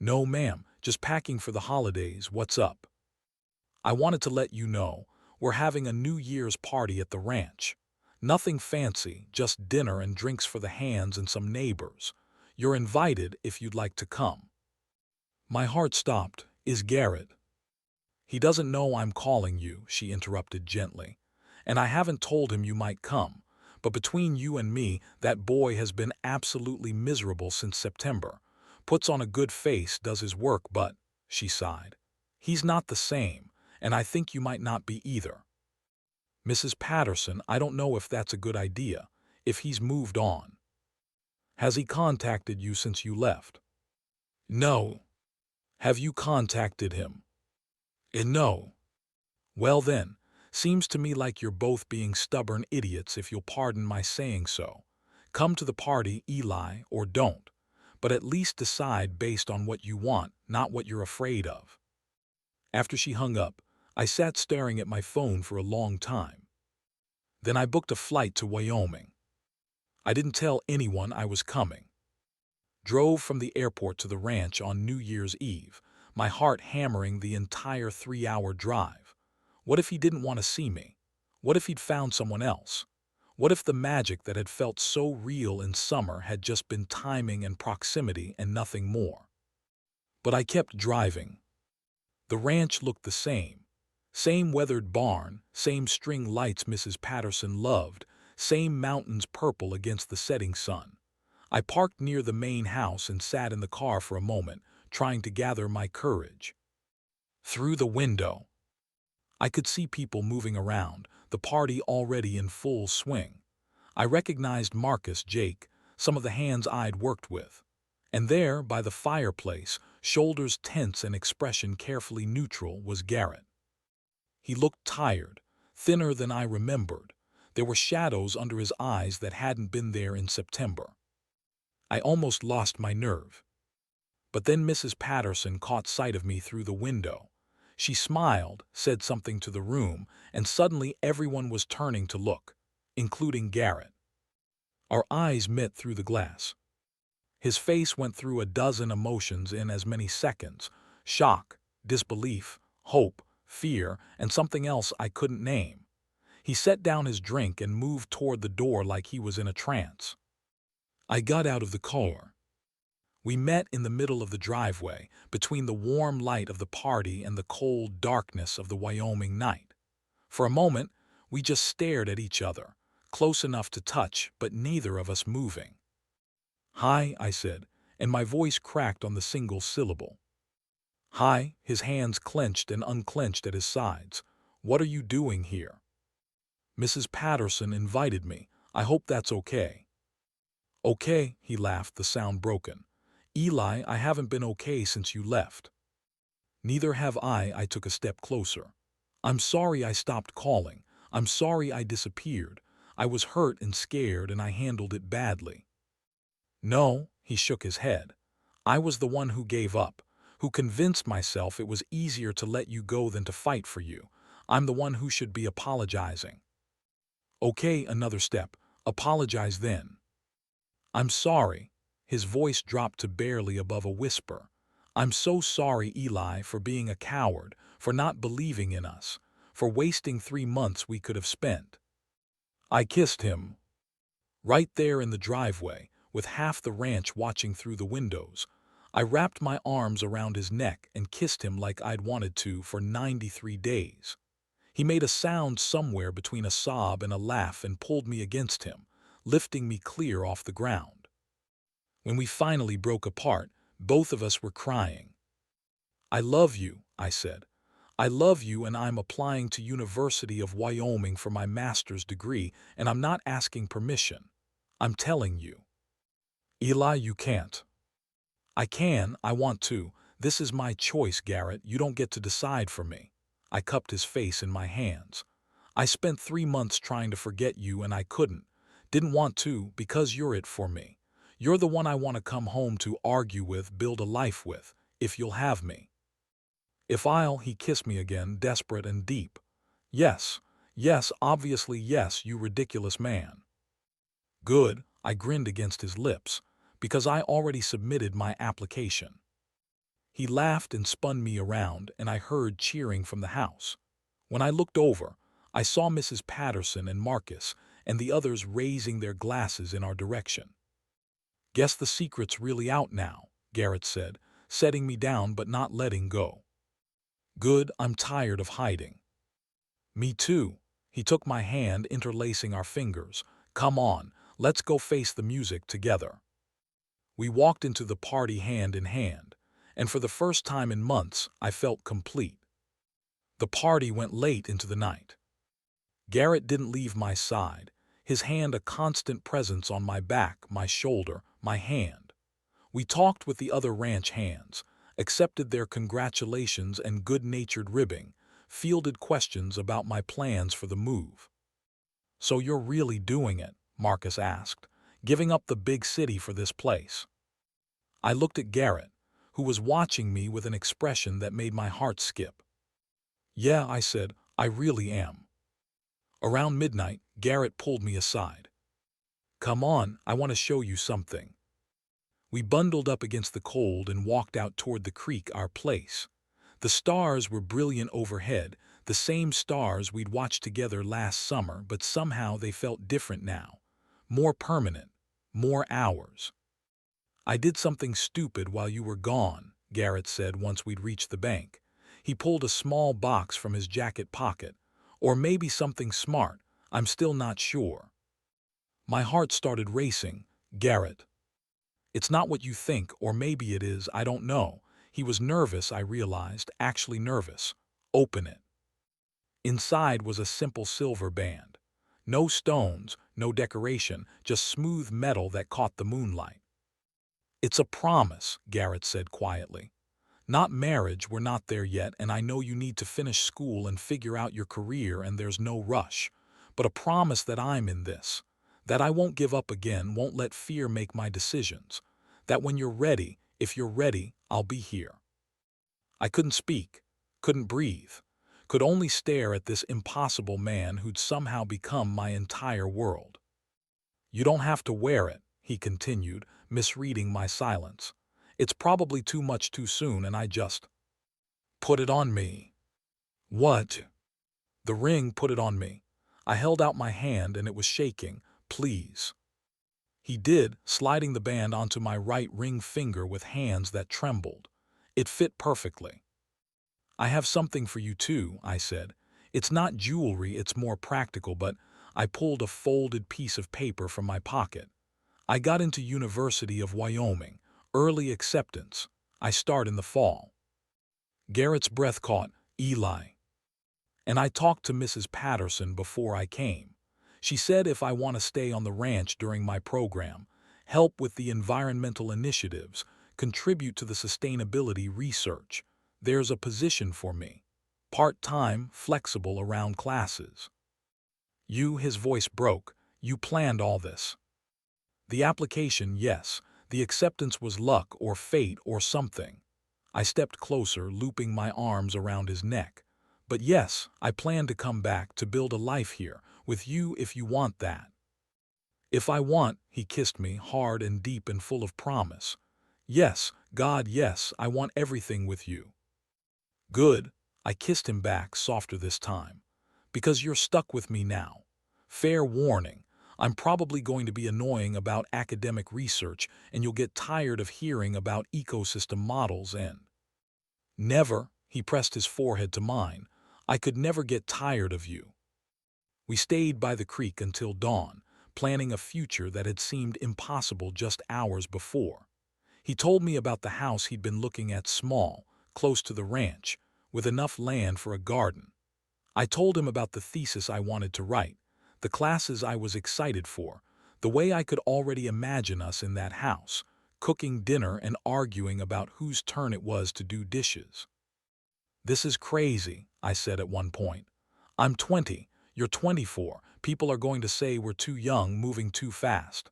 "No, ma'am, just packing for the holidays. What's up?" "I wanted to let you know, we're having a New Year's party at the ranch. Nothing fancy, just dinner and drinks for the hands and some neighbors. You're invited if you'd like to come." My heart stopped. "Is Garrett?" "He doesn't know I'm calling you," she interrupted gently. And I haven't told him you might come. But between you and me, that boy has been absolutely miserable since September. Puts on a good face, does his work, but," she sighed, "he's not the same, and I think you might not be either. Mrs. Patterson, I don't know if that's a good idea, if he's moved on. Has he contacted you since you left?" "No." "Have you contacted him?" "No." "Well then, seems to me like you're both being stubborn idiots, if you'll pardon my saying so. Come to the party, Eli, or don't. But at least decide based on what you want, not what you're afraid of." After she hung up, I sat staring at my phone for a long time. Then I booked a flight to Wyoming. I didn't tell anyone I was coming. Drove from the airport to the ranch on New Year's Eve, my heart hammering the entire 3-hour drive. What if he didn't want to see me? What if he'd found someone else? What if the magic that had felt so real in summer had just been timing and proximity and nothing more? But I kept driving. The ranch looked the same. Same weathered barn, same string lights Mrs. Patterson loved, same mountains purple against the setting sun. I parked near the main house and sat in the car for a moment, trying to gather my courage. Through the window, I could see people moving around, the party already in full swing. I recognized Marcus, Jake, some of the hands I'd worked with. And there, by the fireplace, shoulders tense and expression carefully neutral, was Garrett. He looked tired, thinner than I remembered. There were shadows under his eyes that hadn't been there in September. I almost lost my nerve. But then Mrs. Patterson caught sight of me through the window. She smiled, said something to the room, and suddenly everyone was turning to look, including Garrett. Our eyes met through the glass. His face went through a dozen emotions in as many seconds: shock, disbelief, hope, fear, and something else I couldn't name. He set down his drink and moved toward the door like he was in a trance. I got out of the car. We met in the middle of the driveway, between the warm light of the party and the cold darkness of the Wyoming night. For a moment, we just stared at each other, close enough to touch, but neither of us moving. "Hi," I said, and my voice cracked on the single syllable. "Hi," his hands clenched and unclenched at his sides. "What are you doing here?" "Mrs. Patterson invited me. I hope that's okay." "Okay," he laughed, the sound broken. "Eli, I haven't been okay since you left." "Neither have I took a step closer. "I'm sorry I stopped calling. I'm sorry I disappeared. I was hurt and scared and I handled it badly." "No," he shook his head. "I was the one who gave up, who convinced myself it was easier to let you go than to fight for you. I'm the one who should be apologizing." "Okay, another step. Apologize then." "I'm sorry." His voice dropped to barely above a whisper. "I'm so sorry, Eli, for being a coward, for not believing in us, for wasting 3 months we could have spent." I kissed him. Right there in the driveway, with half the ranch watching through the windows. I wrapped my arms around his neck and kissed him like I'd wanted to for 93 days. He made a sound somewhere between a sob and a laugh and pulled me against him, lifting me clear off the ground. When we finally broke apart, both of us were crying. "I love you," I said. "I love you, and I'm applying to University of Wyoming for my master's degree, and I'm not asking permission. I'm telling you." "Eli, you can't." "I can, I want to. This is my choice, Garrett. You don't get to decide for me." I cupped his face in my hands. "I spent 3 months trying to forget you and I couldn't. Didn't want to, because you're it for me. You're the one I want to come home to, argue with, build a life with, if you'll have me." "If I'll," he kissed me again, desperate and deep. "Yes, yes, obviously yes, you ridiculous man." "Good," I grinned against his lips, "because I already submitted my application." He laughed and spun me around, and I heard cheering from the house. When I looked over, I saw Mrs. Patterson and Marcus and the others raising their glasses in our direction. "Guess the secret's really out now," Garrett said, setting me down but not letting go. "Good, I'm tired of hiding." "Me too." He took my hand, interlacing our fingers. "Come on, let's go face the music together." We walked into the party hand in hand, and for the first time in months, I felt complete. The party went late into the night. Garrett didn't leave my side, his hand a constant presence on my back, my shoulder, my hand. We talked with the other ranch hands, accepted their congratulations and good-natured ribbing, fielded questions about my plans for the move. "So you're really doing it?" Marcus asked, "giving up the big city for this place?" I looked at Garrett, who was watching me with an expression that made my heart skip. "Yeah," I said, "I really am." Around midnight, Garrett pulled me aside. "Come on, I want to show you something." We bundled up against the cold and walked out toward the creek, our place. The stars were brilliant overhead, the same stars we'd watched together last summer, but somehow they felt different now. More permanent, more ours. "I did something stupid while you were gone," Garrett said once we'd reached the bank. He pulled a small box from his jacket pocket. "Or maybe something smart, I'm still not sure." My heart started racing. "Garrett, it's not what you think, or maybe it is, I don't know." He was nervous, I realized, actually nervous. "Open it." Inside was a simple silver band. No stones, no decoration, just smooth metal that caught the moonlight. "It's a promise," Garrett said quietly. "Not marriage, we're not there yet, and I know you need to finish school and figure out your career and there's no rush. But a promise that I'm in this. That I won't give up again, won't let fear make my decisions. That when you're ready, if you're ready, I'll be here." I couldn't speak, couldn't breathe, could only stare at this impossible man who'd somehow become my entire world. "You don't have to wear it," he continued, misreading my silence. "It's probably too much too soon, and I just put it on me." "What?" "The ring, put it on me." I held out my hand and it was shaking. "Please." He did, sliding the band onto my right ring finger with hands that trembled. It fit perfectly. "I have something for you too," I said. "It's not jewelry, it's more practical," but I pulled a folded piece of paper from my pocket. "I got into University of Wyoming. Early acceptance. I start in the fall." Garrett's breath caught. "Eli. And I talked to Mrs. Patterson before I came. She said if I want to stay on the ranch during my program, help with the environmental initiatives, contribute to the sustainability research, there's a position for me. Part-time, flexible around classes." "You," his voice broke, "you planned all this." "The application, yes. The acceptance was luck or fate or something." I stepped closer, looping my arms around his neck. "But yes, I plan to come back, to build a life here, with you if you want that." "If I want," he kissed me, hard and deep and full of promise. "Yes, God, yes, I want everything with you." "Good." I kissed him back, softer this time. "Because you're stuck with me now. Fair warning, I'm probably going to be annoying about academic research, and you'll get tired of hearing about ecosystem models and—" "Never," he pressed his forehead to mine. "I could never get tired of you." We stayed by the creek until dawn, planning a future that had seemed impossible just hours before. He told me about the house he'd been looking at, small, close to the ranch, with enough land for a garden. I told him about the thesis I wanted to write, the classes I was excited for, the way I could already imagine us in that house, cooking dinner and arguing about whose turn it was to do dishes. "This is crazy," I said at one point. "I'm 20, you're 24. People are going to say we're too young, moving too fast."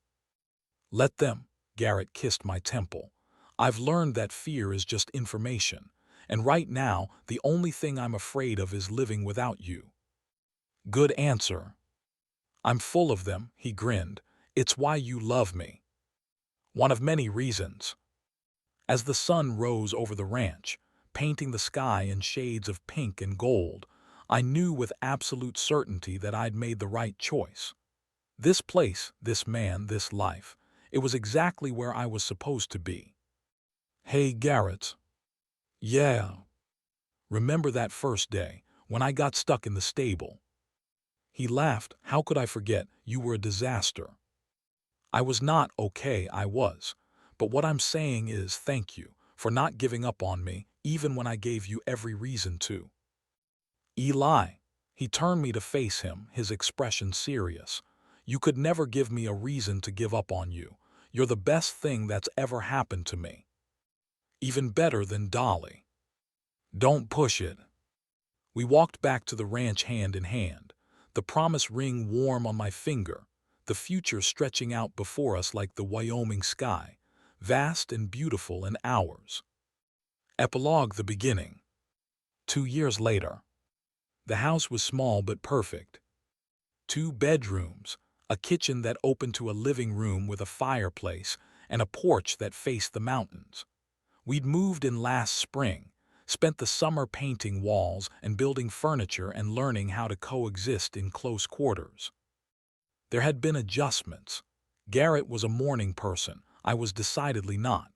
"Let them." Garrett kissed my temple. "I've learned that fear is just information, and right now the only thing I'm afraid of is living without you." "Good answer." "I'm full of them," he grinned. "It's why you love me." "One of many reasons." As the sun rose over the ranch, painting the sky in shades of pink and gold, I knew with absolute certainty that I'd made the right choice. This place, this man, this life, it was exactly where I was supposed to be. "Hey, Garrett." "Yeah." "Remember that first day, when I got stuck in the stable?" He laughed. How could I forget? You were a disaster. I was not okay, I was. But what I'm saying is thank you for not giving up on me, even when I gave you every reason to. Eli. He turned me to face him, his expression serious. You could never give me a reason to give up on you. You're the best thing that's ever happened to me. Even better than Dolly. Don't push it. We walked back to the ranch hand in hand, the promise ring warm on my finger, the future stretching out before us like the Wyoming sky, vast and beautiful and ours. Epilogue: the beginning. 2 years later. The house was small but perfect. 2 bedrooms, a kitchen that opened to a living room with a fireplace, and a porch that faced the mountains. We'd moved in last spring, spent the summer painting walls and building furniture and learning how to coexist in close quarters. There had been adjustments. Garrett was a morning person. I was decidedly not.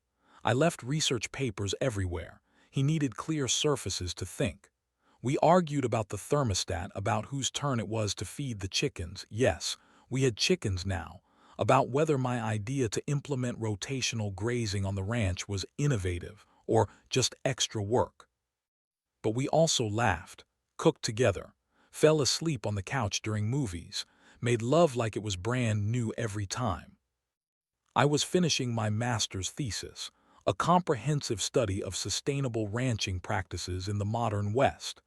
I left research papers everywhere. He needed clear surfaces to think. We argued about the thermostat, about whose turn it was to feed the chickens. Yes, we had chickens now. About whether my idea to implement rotational grazing on the ranch was innovative or just extra work. But we also laughed, cooked together, fell asleep on the couch during movies, made love like it was brand new every time. I was finishing my master's thesis, a comprehensive study of sustainable ranching practices in the modern West.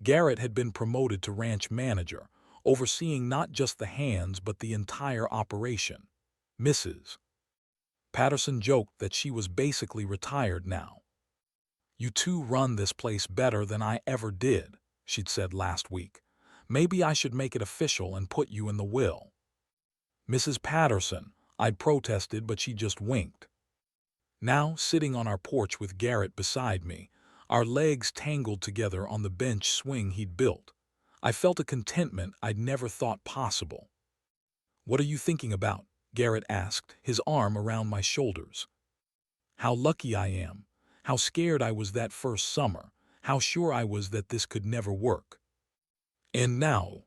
Garrett had been promoted to ranch manager, overseeing not just the hands but the entire operation. Mrs. Patterson joked that she was basically retired now. You two run this place better than I ever did, she'd said last week. Maybe I should make it official and put you in the will. Mrs. Patterson, I'd protested, but she just winked. Now, sitting on our porch with Garrett beside me, our legs tangled together on the bench swing he'd built, I felt a contentment I'd never thought possible. What are you thinking about? Garrett asked, his arm around my shoulders. How lucky I am. How scared I was that first summer. How sure I was that this could never work. And now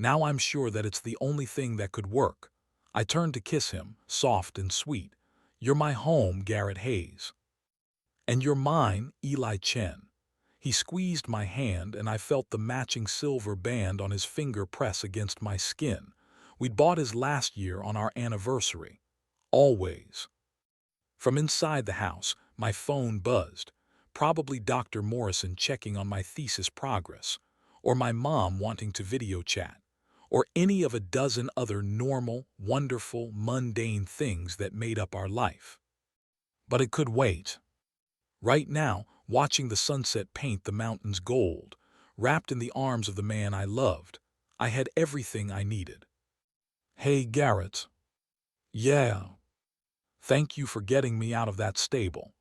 I'm sure that it's the only thing that could work. I turned to kiss him, soft and sweet. You're my home, Garrett Hayes. And you're mine, Eli Chen. He squeezed my hand and I felt the matching silver band on his finger press against my skin. We'd bought his last year on our anniversary. Always. From inside the house, my phone buzzed. Probably Dr. Morrison checking on my thesis progress, or my mom wanting to video chat, or any of a dozen other normal, wonderful, mundane things that made up our life. But it could wait. Right now, watching the sunset paint the mountains gold, wrapped in the arms of the man I loved, I had everything I needed. Hey, Garrett. Yeah. Thank you for getting me out of that stable.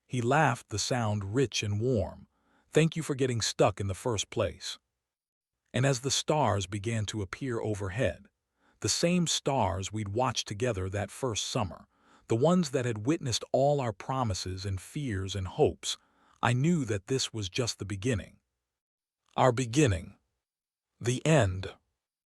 He laughed, the sound rich and warm. Thank you for getting stuck in the first place. And as the stars began to appear overhead, the same stars we'd watched together that first summer, the ones that had witnessed all our promises and fears and hopes, I knew that this was just the beginning. Our beginning. The end.